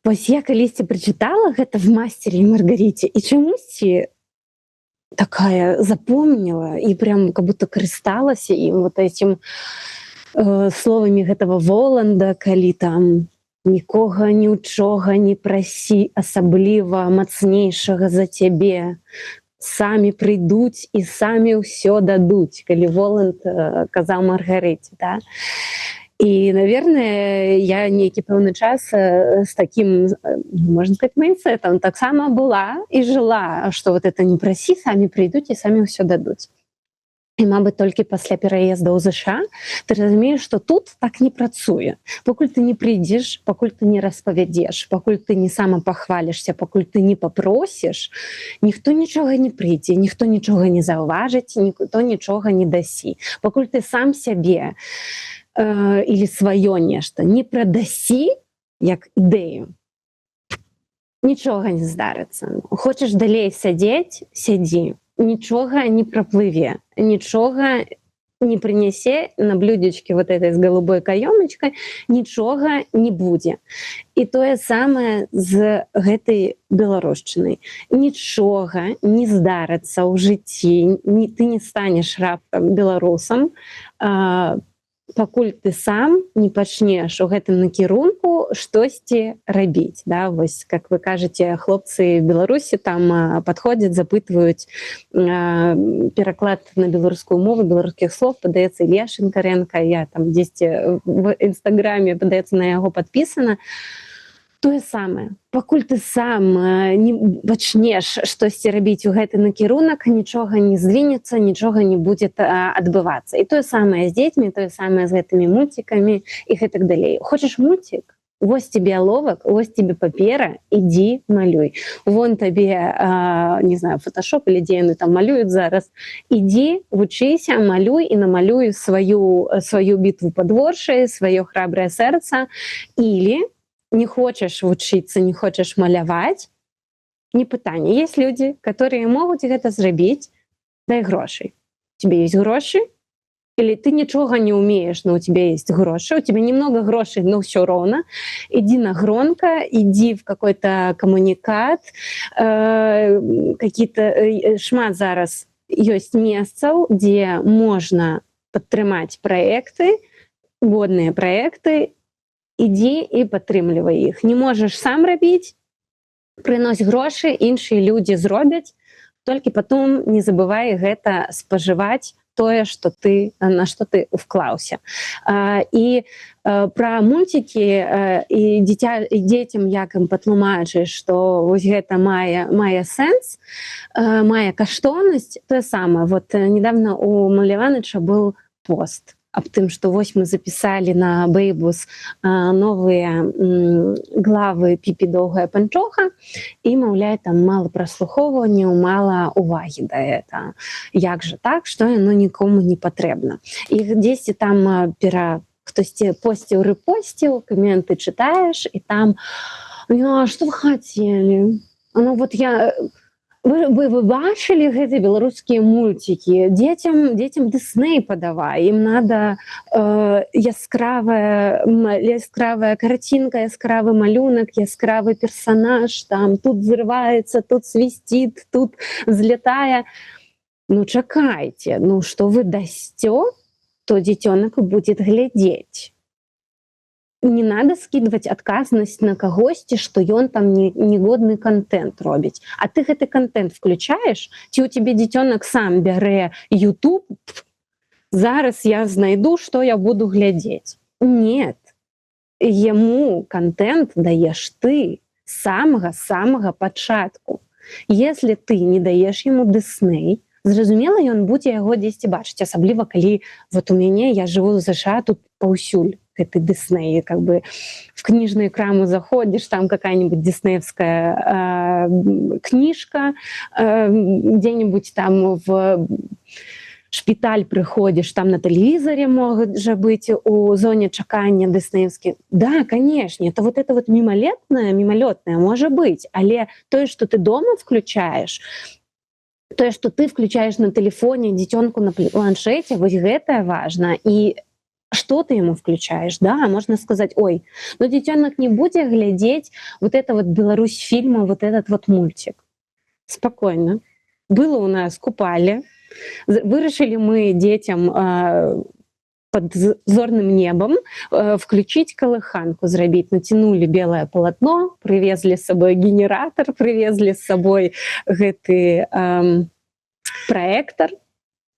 вось я калісьці прачытала гэта в «Мастере и Маргарите» и чамусьці такая запомнила и прям как будто карысталася им вот этим словами гэтага Воланда, калі там нікога нічога не прасі, асабліва мацнейшага за цябе, самі прыйдуць і самі ўсё дадуць, калі Воланд казаў Маргарыце, да? И, наверное, я нейкі пэўны час с таким, можно сказать, майндсетом таксама была и жила, что вот это не прасі, самі прыйдуць і самі ўсё дадуць. І, мабыць, толькі пасля пераезда ў ЗША ты разумееш, што тут так не працуе. Пакуль ты не прыйдзеш, пакуль ты не распавядзеш, пакуль ты не самапахвалішся, пакуль ты не папросіш, ніхто нічога не прыйдзе, ніхто нічога не заўважыць, ніхто нічога не дасі. Пакуль ты сам сябе или сваё нешта не прадасі як ідэю, нічога не здарыцца. Хочаш далей сядзець, сядзі, нічога не праплыве, нічога не прынясе на блюдечке вот этой с голубой каёмачкой, нічога не будзе. І тое самае з гэтай беларушчынай. Нічога не здарыцца ў жыцці, ты не станеш раптам беларусам, пакуль ты сам не пачнеш у гэтым накірунку штосьці рабіць, да? Вось, как вы кажаце, хлопцы Беларусі там падходзяць, запытваюць пераклад на беларускую мову беларускіх слов, падаецца Ілья Шинкаренко, я там дзесьці в інстаграме, падаецца, на яго падпісана. Тое самае, пакуль ты сам не пачнеш штосьці рабіць у гэты накірунак, нічога не здвінецца, нічога не будзе адбывацца. І тое самае з дзецьмі, тое самае з гэтымі мультикамі і гэтак далей. Хочаш мультик? Вось тебе аловак, вось тебе папера, ідзі малюй. Вон табе, не знаю, фотошоп или дзе яны там малююць зараз. Ідзі, вучыся, малюй і намалюй сваю бітву падворшай, сваё храбрае сэрца. Или не хочешь вучыцца, не хочешь маляваць, не пытанне. Есть люди, которые могуць гэта зрабіць, дай грошай. У тебя есть грошы? Или ты нічога не умеешь, но у тебя есть гроши, у тебя немного грошей, но все ровно. Иди на громко, иди в какой-то коммуникат, какие-то шмат зараз ёсць месцаў, дзе можна падтрымаць проекты, годныя проекты. Ідзі і падтрымлівай іх. Не можаш сам рабіць, прынось грошы, іншыя людзі зробяць, толькі потом не забывай гэта спажываць тое, што ты на што ты ўклаўся. І пра мульцікі і дзецям як ім патлумачыш, што вось гэта мае сэнс, мае каштоўнасць, тое самае. Вот недавно у Маляваныча быў пост аб тым, што вось мы запісалі на Бэйбус новыя главы Піпі доўгая панчоха, і, маўляй, там мала праслухоўванняў, мала увагі да гэта. Як жа так, што яно нікому не патрэбна. І дзесьці там хтосьці посціў, рэпосціў, каменты чытаеш, і там, што вы хацелі? Ну, вот Вы бачылі гэтыя беларускія мульцікі? Дзецям Дысней падавай, ім надо яскравая карцінка, яскравы малюнак, яскравы персанаж, там тут взрываецца, тут свісціт, тут взлетае. Ну чакайце, ну што вы дасцё, то дзіцёнак будет глядзець. Не надо скидывать адказнасць на кагосьці, што ён там негодны контент робіць. А ты гэты контент включаеш, ці у тебе дзіцёнак сам бярэ YouTube, зараз я знайду, што я буду глядзець. Нет. Яму контент даеш ты з самага пачатку. Если ты не даеш яму Disney, зразумела, ён будзе яго дзесьці бачыць, асабліва калі вот у мяне, я жыву ў США, тут паўсюль гэты Дисней, как бы в книжную краму заходишь, там какая-нибудь диснеевская книжка, где-нибудь там в шпиталь приходишь, там на телевизоре могут же быть у зоне чакання диснеевские. Да, конечно, это вот мимолетное может быть, але то, что ты дома включаешь, то, что ты включаешь на телефоне, дзіцёнку на планшете, вот это важно. И что ты ему включаешь, да, можно сказать, ой, но дзіцёнак не будзе глядзець вот это вот Беларусь фильма, вот этот вот мультик. Спокойно. Было у нас купали, вырашили мы детям под зорным небом включить колыханку, зрабіць, натянули белое полотно, привезли с собой генератор, привезли с собой гэты проектор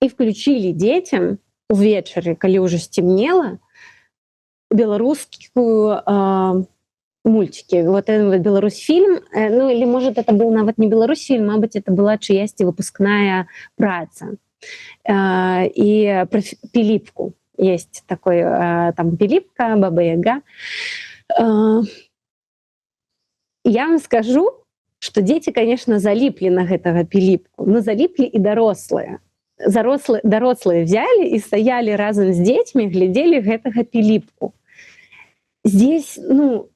и включили детям увечары, калі ўжо сцемнела, беларускую мультики. Вот этот Беларусь-фильм, ну или может это был нават не Беларусь-фильм, мабыць, это была чыясьці выпускная праца. И про Пилипку есть такой, там Пилипка, Баба-Яга. Я вам скажу, что дети, конечно, залипли на гэтага Пилипку, но залипли и дорослые. Дорослые взяли и стояли разом с детьми, глядели гэтага Пилипку. Здесь, ну,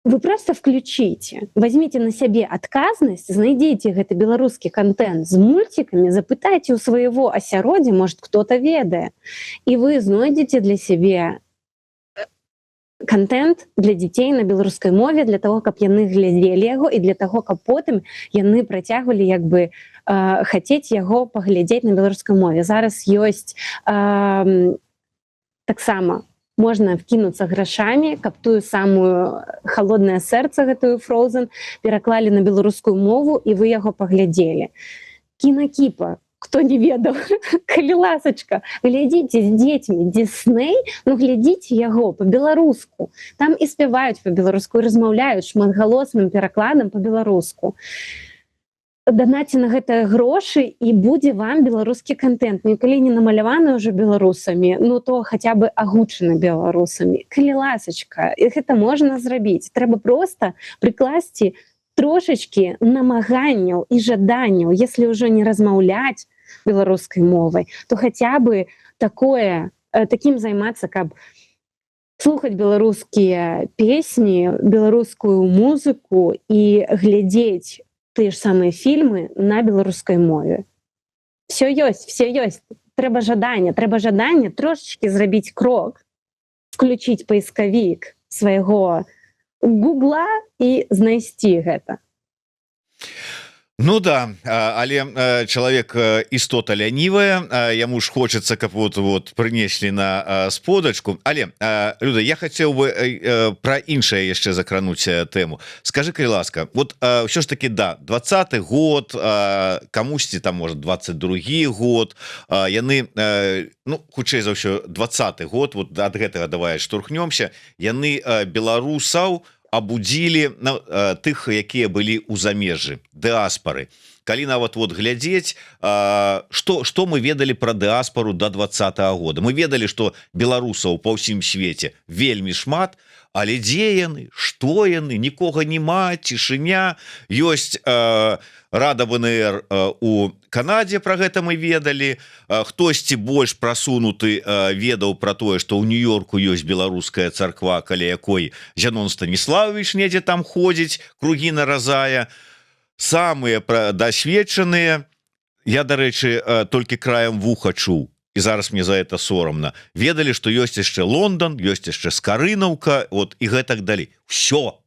вы просто включите, возьмите на себе адказнасць, знайдите гэты беларускі контент с мультиками, запытайте у своего асяроддзя, может, кто-то ведае, и вы знойдете для себе контент для детей на беларускай мове, для того, каб яны глядзелі яго, і для того, каб потым яны працягвалі як бы хацець яго паглядзець на беларускай мове. Зараз ёсць таксама можна вкінуцца грашамі, каб тую самую холоднае сэрца, гэтую Frozen, пераклалі на беларускую мову, і вы яго паглядзелі. Кинокипа, кто не ведаў, калі ласачка, глядзіце з дзецьмі Disney, ну глядзіце яго по-беларуску. Там і спяваюць по-беларуску, і размаўляюць шматгалосным перакладам по-беларуску. Данаце на гэта грошы, і будзе вам беларускі контент. Ну, калі не намаляваны ўжо беларусамі, ну то хаця бы агучаны беларусамі. Калі ласачка, і гэта можна зрабіць. Трэба проста прыкласці трошечки намаганняў і жаданняў, если ўжо не размаўляць беларускай мовай, то хаця бы таким займацца, каб слухаць беларускія песні, беларускую музыку і глядзець тыя ж самыя фільмы на беларускай мове. Все ёсць. Трэба жаданне трошечки зрабіць крок, включить поисковик свайго Гугла і знайсці гэта. Ну да, але чалавек істота лянівая, яму ж хочацца, каб вот прынеслі на сподачку. Але Люда, я хацеў бы пра іншае яшчэ закрануць тэму. Скажы, калі ласка, вот ўсё ж таки, да, 20-й год, камусьці там, можа, 22-й год, яны, ну, хутчэй за ўсё 20-й год, вот ад гэтага давай штурхнёмся, яны беларусаў абудзілі тых, якія былі ў замежжы, дыаспары. Калі нават вот глядзець, што мы ведалі пра дыаспару до 20-го года. Мы ведалі, што беларусаў па ўсім свеце вельмі шмат, але дзе яны, што яны, нікога няма, цішыня. Ёсць Рада ВНР у Канадзе, пра гэта мы ведалі. Хтосьці больш прасунуты ведаў пра тое, што ў Нью-Йорку ёсць беларуская царква, каля якой Зянон Станіславович недзе там ходзіць, кругі наразае. Самыя дасведчаныя, я, дарэчы, толькі краем вуха чуў, і зараз мне за это сорамна, ведалі, што ёсць яшчэ Лондан, ёсць яшчэ Скарынаўка, вот, і гэтак далей. Всё.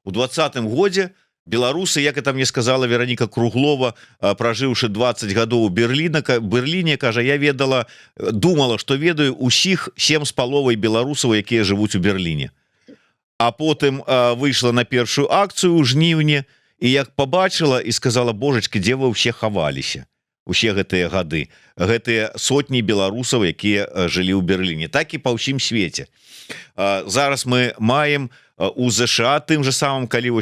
У 20-м годзе беларусы, як это мне сказала Вероніка Круглова, пражыўшы 20 гадоў у Берліне, кажа, я думала, што ведаю усіх 7,5 беларусаў, якія жывуць у Берліне. А потым выйшла на першую акцыю ў жніўні, і як пабачыла і сказала, божачкі, дзе вы ўсе хаваліся? Усе гэтыя гады, гэтыя сотні беларусаў, якія жылі ў Берліне, так і па ўсім свеце. Зараз мы маем у ЗША, тым же самым, калі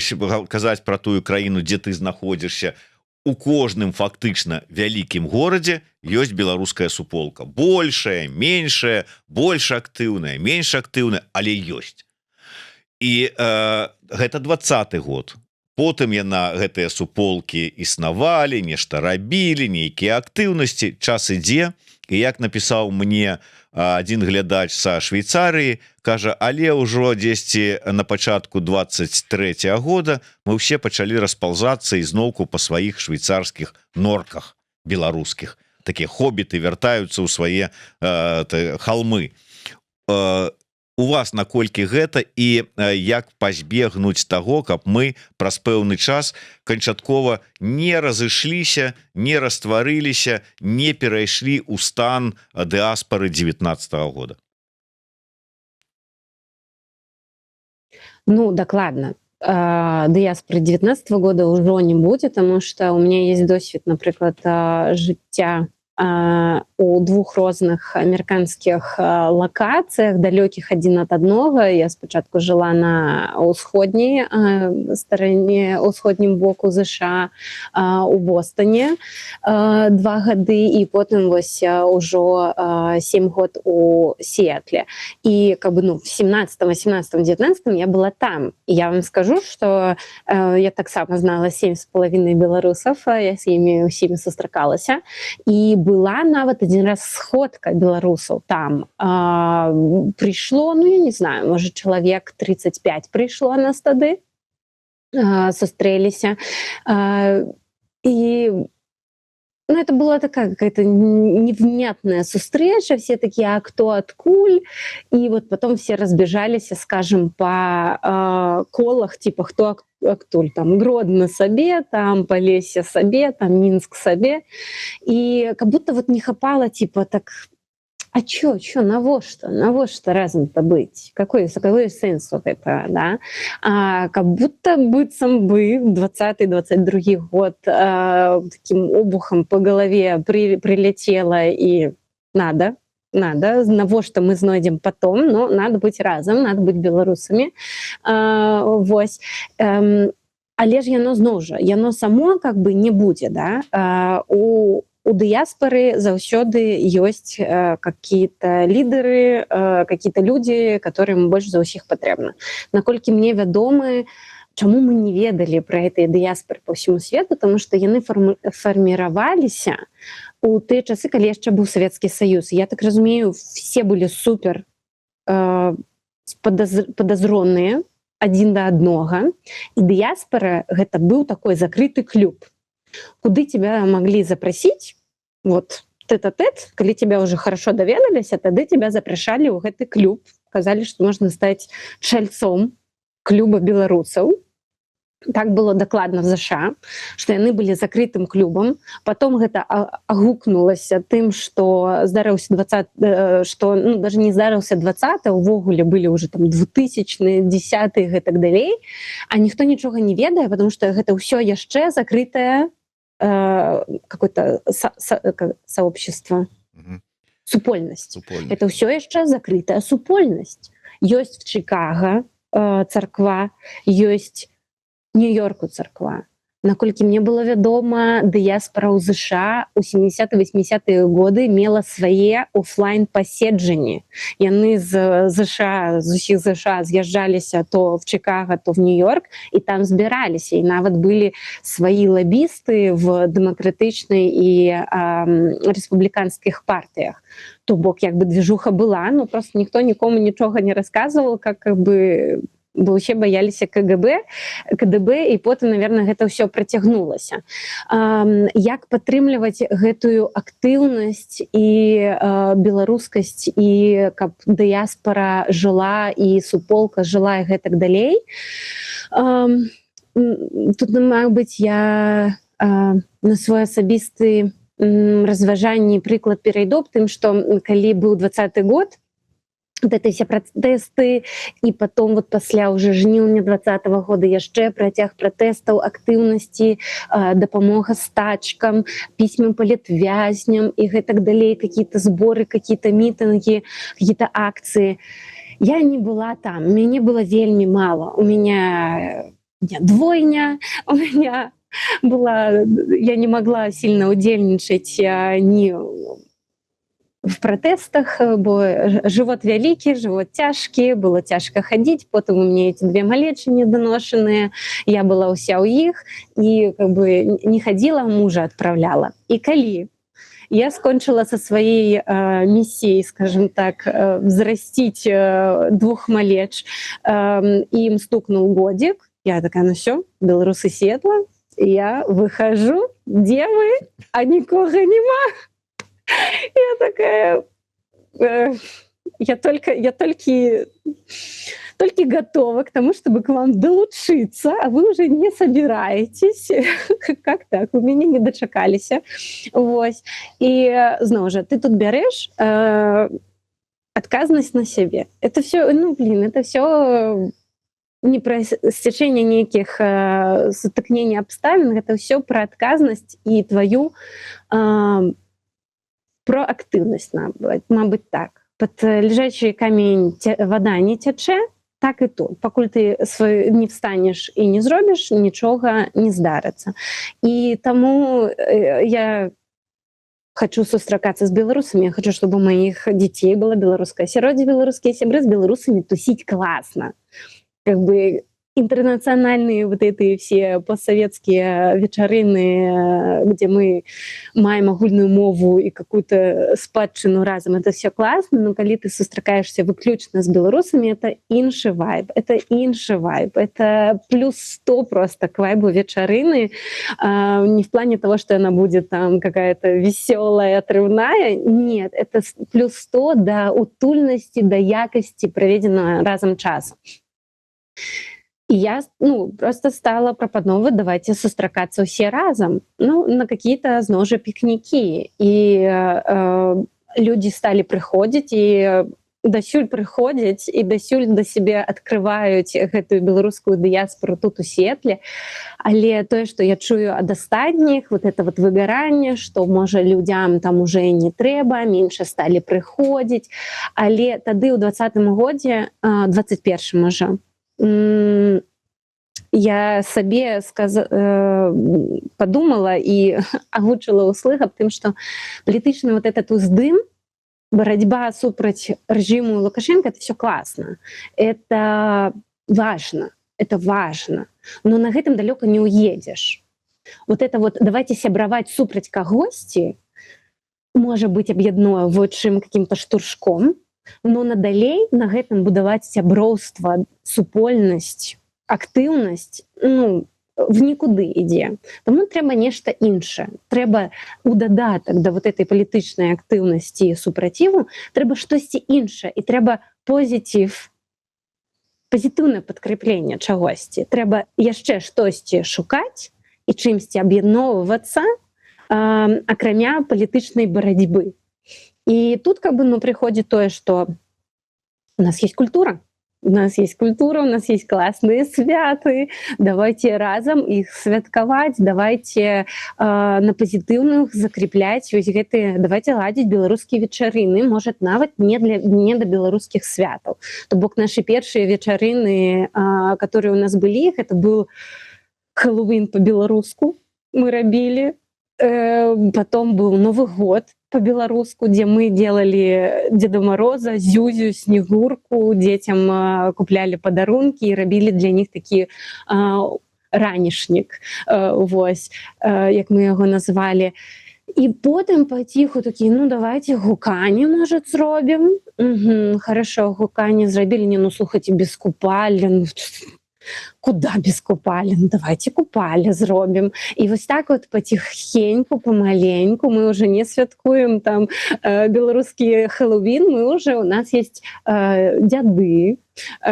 казаць пра тую краіну, дзе ты знаходзішся, у кожным фактычна вялікім горадзе ёсць беларуская суполка. Большая, меншая, больш актыўная, менш актыўная, але ёсць. І гэта 20-й год. Потым яна, гэтыя суполкі існавалі, нешта рабілі, нейкія актыўнасці, час ідзе, і як напісаў мне адзін глядач са Швейцарыі, кажа, але ўжо дзесьці на пачатку 23-го года мы ўсе пачалі распаўзацца ізноўку па сваіх швейцарскіх норках беларускіх. Такія хобіты вяртаюцца ў свае халмы. У вас наколькі гэта і як пазбегнуць таго, каб мы праз пэўны час канчаткова не разышліся, не растварыліся, не перайшлі ў стан дыаспары 19-го года? Ну, докладно. Дыаспоры 19-го года ўжо не будзе, таму што у меня есть досвед, напрыклад, жыцця у двух розных амерыканскіх лакацыях, далёкіх адзін ад аднога. Я спачатку жыла на ўсходняй старане, ўсходнім боку ЗША, у Бостоне 2 гады, і потым вось ужо 7 год у Сіэтле. І каб, ну, в 17, 18, 19 я была там. І я вам скажу, што я таксама знала 7,5 беларусаў, я з імі ўсімі сустракалася, і была нават один раз сходка беларусаў там. Прыйшло, ну, я не знаю, можа, чалавек 35 прыйшло нас тады, сустрэліся. И, ну, это была такая какая-то невнятная встреча, все такие, а кто откуль? И вот потом все разбежались, скажем, по колах, типа, кто актуль, там, Гродно сабе, там, Полесье сабе, там, Минск сабе. И как будто вот не хапало, типа, так, а чё, навошта разам-то быць? Какой сэнс вот это, да? Как будто быццам бы 20-22 год таким обухом по голове прилетело, и надо, навошта мы знойдзем потом, но надо быть разом, надо быть беларусамі. Вось. Але ж яно само как бы не будзе, да? У дыаспоры заўсёды ёсць какие-то лидеры, какие-то люди, которым больш за ўсіх патрэбна. Наколькі мне вядомы, чаму мы не ведалі пра гэтыя дыаспоры па ўсяму свету, потому што яны фарміраваліся у тыя часы, калі яшчэ быў Савецкі Саюз. Я так разумею, все былі супер подазроныя адзін да аднога, і дыаспора гэта быў такой закрыты клуб, куды тебя могли запросить, вот, тет-а-тет, калі тебя уже хорошо даведаліся, тады тебя запрашалі ў гэты клуб, казалі, што можна стаць чальцом клуба беларусаў, Так было дакладна в ЗША, што яны былі закрытым клубам. Потом гэта агукнулася тым, што здарыўся 20, што даже не здарыўся 20, увогуле былі ўжо там 2000, 10 і гэтак далей, а ніхто нічога не ведае, потому што гэта ўсё яшчэ закрытае какое-то сообщество, супольнасць. Это ўсё яшчэ закрытая супольнасць. Ёсць в Чикаго царква, ёсць Нью-Йорку царква. Наколькі мне было вядома, дыяспара ў ЗША у 70-80-е годы мела свае офлайн-паседжанні. Яны з ЗША, з усіх ЗША з'язджаліся то в Чикаго, то в Нью-Йорк, і там збіраліся. І нават былі свае лабісты в дэмакратычнай і рэспубліканскіх партыях. То бок, як бы движуха была, но просто ніхто нікому нічога не расказваў, как бы... бо ўсе баяліся КДБ, і потым, наверное, гэта ўсё працягнулася. Як падтрымліваць гэтую актыўнасць і беларускасць, і каб дыяспара жыла, і суполка жыла, і гэтак далей. Тут, мабыць, я на свой асабісты разважанні прыклад перайду, тым, што калі быў 20-й год, вот это все протесты, и потом вот пасля уже жніўня 20-го года яшчэ працяг пратэстаў, актыўнасці, дапамога стачкам, пісьмы палітвязням и гэтак далей, какие-то сборы, какие-то митинги, какие-то акции. Я не была там, мяне было вельмі мало. У меня двойня, у меня была... Я не могла сильно удзельнічаць ни в протестах, бо живот вялікі, живот цяжкі, было цяжка хадзіць, потым у мяне эти 2 малечы недоношаныя, я была ўся ў іх, і как бы не хадзіла, мужа адпраўляла. І калі я скончила со своей миссией, скажем так, взрастить 2 малеч, им стукнул годик, я такая, ну все, белорусы светла, я выхожу, где вы, а никого нема. Я такая, я только готова к тому, чтобы к вам долучиться, а вы уже не собираетесь. Как так? Вы меня не дочакаліся. Вось. И, зноў жа, ты тут бярэш адказнасць на сябе. Это все, это все не про стечение нейкіх сутыкнений абставін, это все про адказнасць і твою про актыўнасць, мабыць, так. Пад лежачий камень вода не цячэ, так і тут. Пакуль ты не встанеш і не зробіш, нічога не здарыцца. І таму я хочу сустракацца з беларусамі, я хочу, чтобы у моих детей была беларуская асяроддзе, беларускія сябры, з беларусамі тусіць класна. Как бы интернациональные вот эти все постсоветские вечарыны, где мы маем агульную мову и какую-то спадчыну разом, это все классно, но калі ты сустракаешься выключна с белорусами, это іншы вайб, это плюс 100 просто к вайбу вечарыны, не в плане того, что она будет там какая-то веселая, отрывная, нет, это плюс 100 до утульности, до якости проведенного разом часу. И я просто стала прапановывать, давайте сустракацца ўсе разом, на какие-то, зноў жа, пікнікі. І люди стали прыходзіць, і дасюль прыходзяць, і дасюль да сябе адкрываюць гэтую беларускую дыяспору тут у Сетле. Але тое, што я чую ад астатніх, вот это вот выгаранне, што, можа, людзям там уже і не трэба, менш сталі прыходзіць. Але тады ў 20-м годзе, 21-м уже, я сабе подумала и агучила услых об тым, что палітычны вот этот уздым, борьба супраць режиму Лукашенко, это все классно, это важно, но на гэтым далёка не уедешь. Вот это вот давайте сябраваць супраць кагосьці, можа быть аб'ядноўваючым каким-то штуршком, но надалей на гэтым будаваць сяброўства, супольнасць, актыўнасць, в нікуды ідзе. Таму трэба нешта іншае. Трэба у дадатак да вот этой палітычнай актыўнасці і супраціву, трэба штосьці іншае, і трэба позітив пазітыўнае падкрэпленне чагосьці. Трэба яшчэ штосьці шукаць і чымсьці аб'ядноўвацца, акрамя палітычнай барацьбы. І тут прыходзіць тое, што у нас есть культура, у нас есть класныя святы, давайте разам іх святкаваць, давайте на пазітыўных закрепляць вось гэтыя, давайте ладзіць беларускія вечарыны, можа нават не да беларускіх святаў. То бок нашы першыя вечарыны, которые у нас былі, гэта быў Хэллоуін по-беларуску мы рабілі, потом был Новый год по-белоруску, где мы делали Деда Мороза, Зюзю, Снегурку, детям купляли подарунки и робили для них такі ранішнік, вось, як мы яго назвали. І потым паціху такі, ну давайте гуканне, может, зробім. Хорошо, гуканне зрабілі, не, ну слухайте, без купальні, куда без купали? Ну, давайте купали зробим. И вот так вот потихоньку, помаленьку мы уже не святкуем там белорусский Хэллоуин, у нас есть дяды,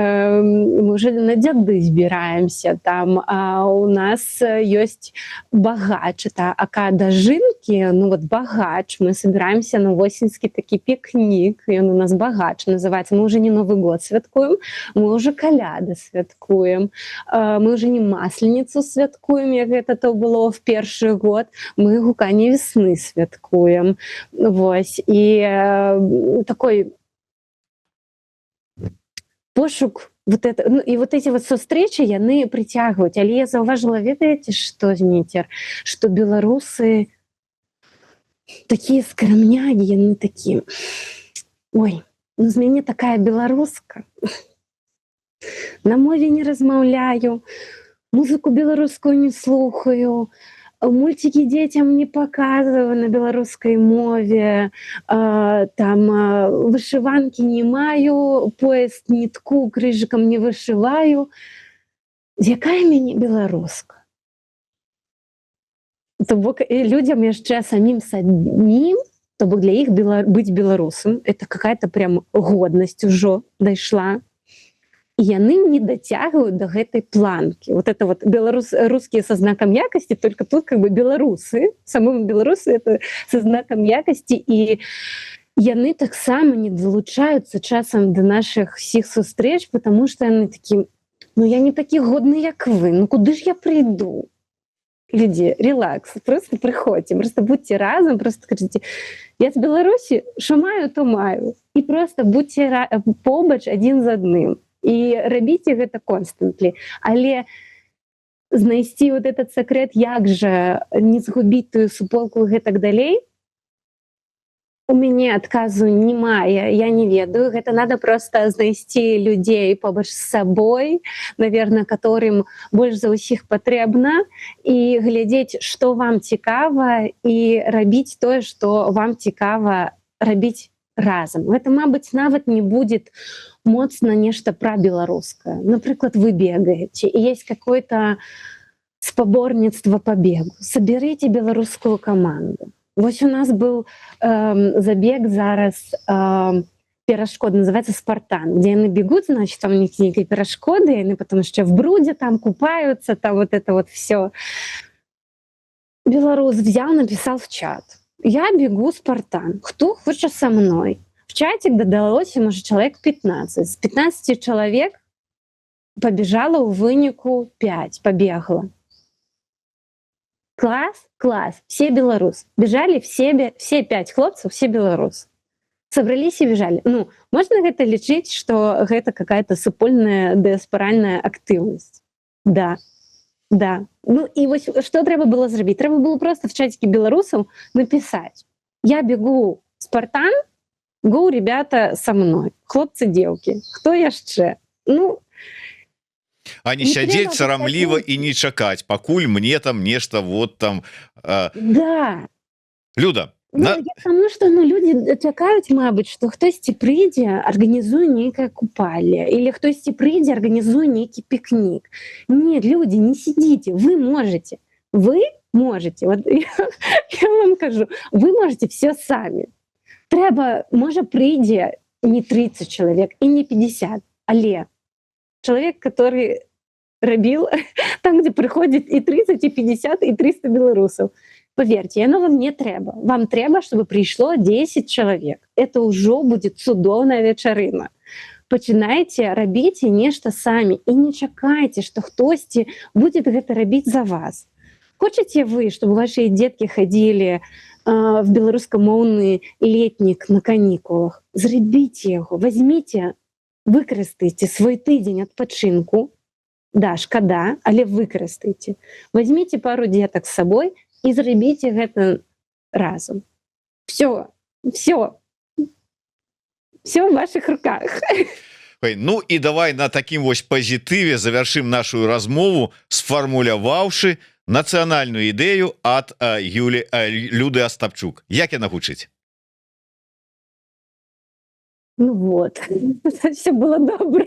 мы уже на дяды збираемся там, а у нас есть багач, это ака дажинки, ну вот багач, мы собираемся на восеньский такой пикник, и он у нас багач называется, мы уже не Новый год святкуем, мы уже коляды святкуем, мы уже не масленицу святкуем, як гэта то было в першы год, мы гуканне весны святкуем, вось, и такой пошук вот это, ну, и вот эти вот сустрэчы яны прыцягваюць, але я заўважыла, ведаеце што, Зміцер, што беларусы такія скрамнягі, яны такі, ой, ну з мяне такая беларуска, на мове не размаўляю, музыку беларускую не слухаю, мультики детям не показываю на белорусской мове, там вышиванки не маю, пояс нитку крыжиком не вышиваю. Якая мяне беларуска? То бок людям яшчэ самим, то бок для іх быть беларусам, это какая-то прям годнасць ужо дайшла. І яны не дацягваюць до гэтай планкі. Вот это вот русские со знаком якости, только тут как бы белорусы, самые белорусы это со знаком якости, і яны таксама не долучаюцца часам до наших всіх сустрэч, потому что яны такі, ну я не такі годны, як вы, ну куды ж я прийду? Люди, релакс, просто приходьте, просто будьте разом, просто скажите, я з Беларусі, що маю, то маю. І просто будьте побач адзін з адным. І рабіце гэта константлі, але знайсці вот этот секрет, як жа не згубіць тую суполку і гэтак далей, у мяне адказу немає, я не ведаю, гэта надо просто знайсці людзей побач з сабой, наверное, которым больш за ўсіх патрэбна, і глядзець, што вам цікава, і рабіць тое, што вам цікава рабіць разам. Гэта, мабыць, нават не будет моцна нешта пра беларускае. Напрыклад, вы бегаеце, і есть какое-то спаборніцтва по бегу. Соберите беларускую команду. Вось у нас был забег зараз перашкод, называется «Спартан», где яны бегут, значит, там у них некие перашкоды, яны потом еще в бруде там купаются, там вот это вот все. Белорус взял, написал в чат: я бегу «Спартан», кто хочет со мной? В чатик додалось, может, человек 15. С 15 человек побежало у вынику 5, побегла. Класс, все белорусы. Бежали все 5 хлопцев, все белорусы. Собрались и бежали. Ну, можно гэта лічыць, что гэта какая-то супольная дыаспаральная актыўнасць? Да. Ну и вот что трэба было зрабіць? Трэба было просто в чатике белорусов написать: я бегу «Спартан», гоу, ребята, со мной. Хлопцы, девки. Кто яшчэ? Ну, а не сядзець сарамліва і не чакаць, пакуль мне там нешта вот там. Да. Люда, потому что люди чакаюць, мабыць, што хтосьці прыйдзе, арганізуе нейкае купальне, или хтосьці прыйдзе, арганізуе нейкі пікнік. Нет, люди, не сидите, вы можете. Вот я вам кажу, вы можете все сами. Трэба, можа, прыйдзе не 30 чалавек і не 50, але Человек, который рабіў там, где прыходзіць і 30, і 50, і 300 беларусаў. Поверьте, яно вам не трэба. Вам трэба, чтобы прыйшло 10 чалавек. Это ўжо будзе цудоўная вечарына. Пачынайце, рабіце нешта самі і не чакайце, што хтосьці будзе гэта рабіць за вас. Хочаце вы, чтобы ваши дзеткі хадзілі в беларускамоўны летнік на канікулах? Зрабіце яго, возьмите, выкарыстайце свой тыдзень адпачынку. Да, шкада, але выкарыстайце. Возьмите пару дзетак з сабой і зрабіце гэта разам. Все в ваших руках. Ой, ну і давай на такім вось пазітыве завяршым нашу размову, сфармуляваўшы нацыянальную ідэю ад Люды Астапчук. Як яна гучыць? Ну вот, все было добра.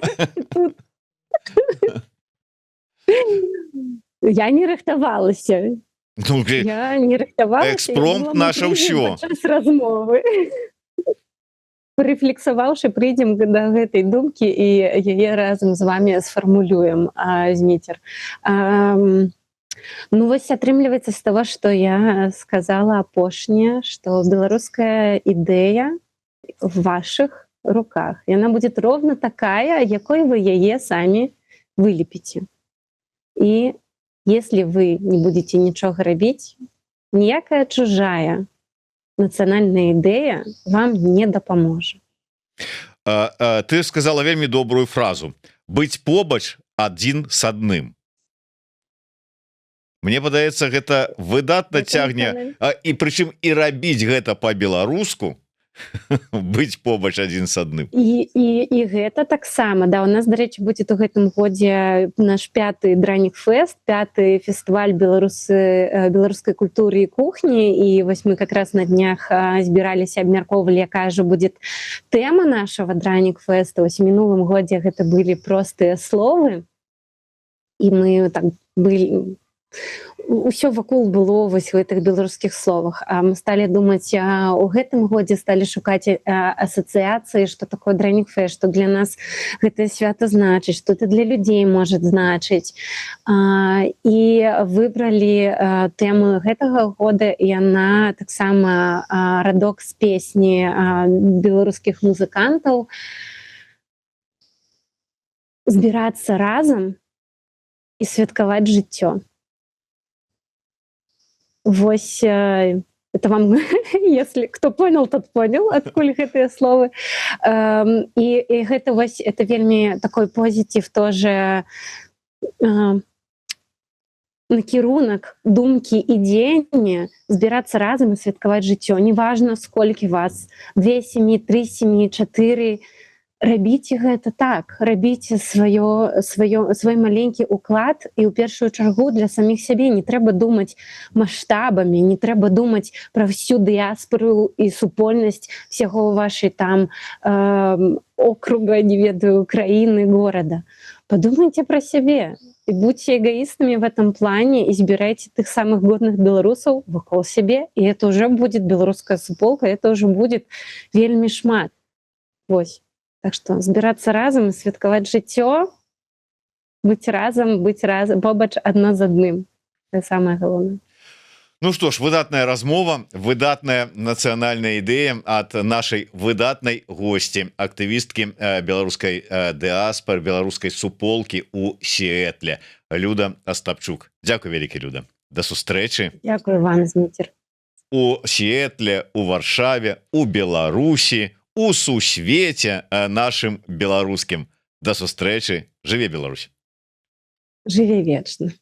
Я не рыхтавалася. Ну, Я не рыхтавалася. Экспромт наше ўсё. Час размовы. Парэфлексаваўшы, прыйдзем да гэтай думкі і яе разам з вами сфармулюем, Зміцер. Ну вось атрымліваецца з того, што я сказала апошняе, што беларуская ідэя в ваших руках. Яна будзе ровно такая, якой вы яе самі вылепіце. І если вы не будете нічога рабіць, ніякая чужая нацыянальная ідэя вам не дапаможа. Ты сказала вельмі добрую фразу: быць побач адзін с адным. Мне падаецца, гэта выдатна цягне, і прычым і рабіць гэта па-беларуску, быць побач адзін с адным. І гэта таксама, да, у нас, дарэчы, будзе у гэтым годзе наш 5-й Дранік фэст, 5-й фестываль беларускай культуры і кухні, і вось мы как раз на днях збіраліся, абмяркоўвалі, якая же будзе тэма нашего Дранік фэста. Вось у мінулым годзе гэта былі простыя словы, і мы так былі... Усё вакол было вось в гэтых беларускіх словах. А мы сталі думаць, у гэтым годзе сталі шукаць асацыяцыі, што такое Дранік фэст, што для нас гэтае свята значыць, што это для людзей можа значыць. І выбралі тэму гэтага года, і яна таксама радок з песні беларускіх музыкантаў. Збірацца разам і святкаваць жыццё. Вось, это вам, если кто понял, тот понял, адкуль гэтыя словы. І гэта вось, это вельмі такой позитив тоже, накірунак, думкі і дзеянні, збірацца разам і святкаваць жыццё. Неважна, сколькі вас, 2 сям'і, 3 сям'і, 4. Рабіце гэта так, рабіце свой маленькі уклад, і ў першую чаргу для саміх сябе. Не трэба думаць маштабамі, не трэба думаць пра всю дыяспору і супольнасць всяго вашай там округа, не ведаю, краіны, горада. Подумайте пра сябе і будьце эгоістамі в этом плане, і збірайце тых самых годных беларусаў вакол сябе, і это уже будет беларуская суполка, это уже будет вельмі шмат. Вось. Так што збірацца разам і святкаваць жыццё, быць разам, побач адно з адным. Це самае галоўнае. Ну што ж, выдатная размова, выдатная нацыянальная ідэя ад нашай выдатнай госці, актывісткі беларускай дыаспоры, беларускай суполкі ў Сіэтле, Люда Астапчук. Дзякуй вялікі, Люда. Да сустрэчы. Дзякуй вам, Зміцер. У Сіэтле, у Варшаве, у Беларусі, у сусвеце нашым беларускім. Да сустрэчы. Жыве Беларусь. Жыве вечна.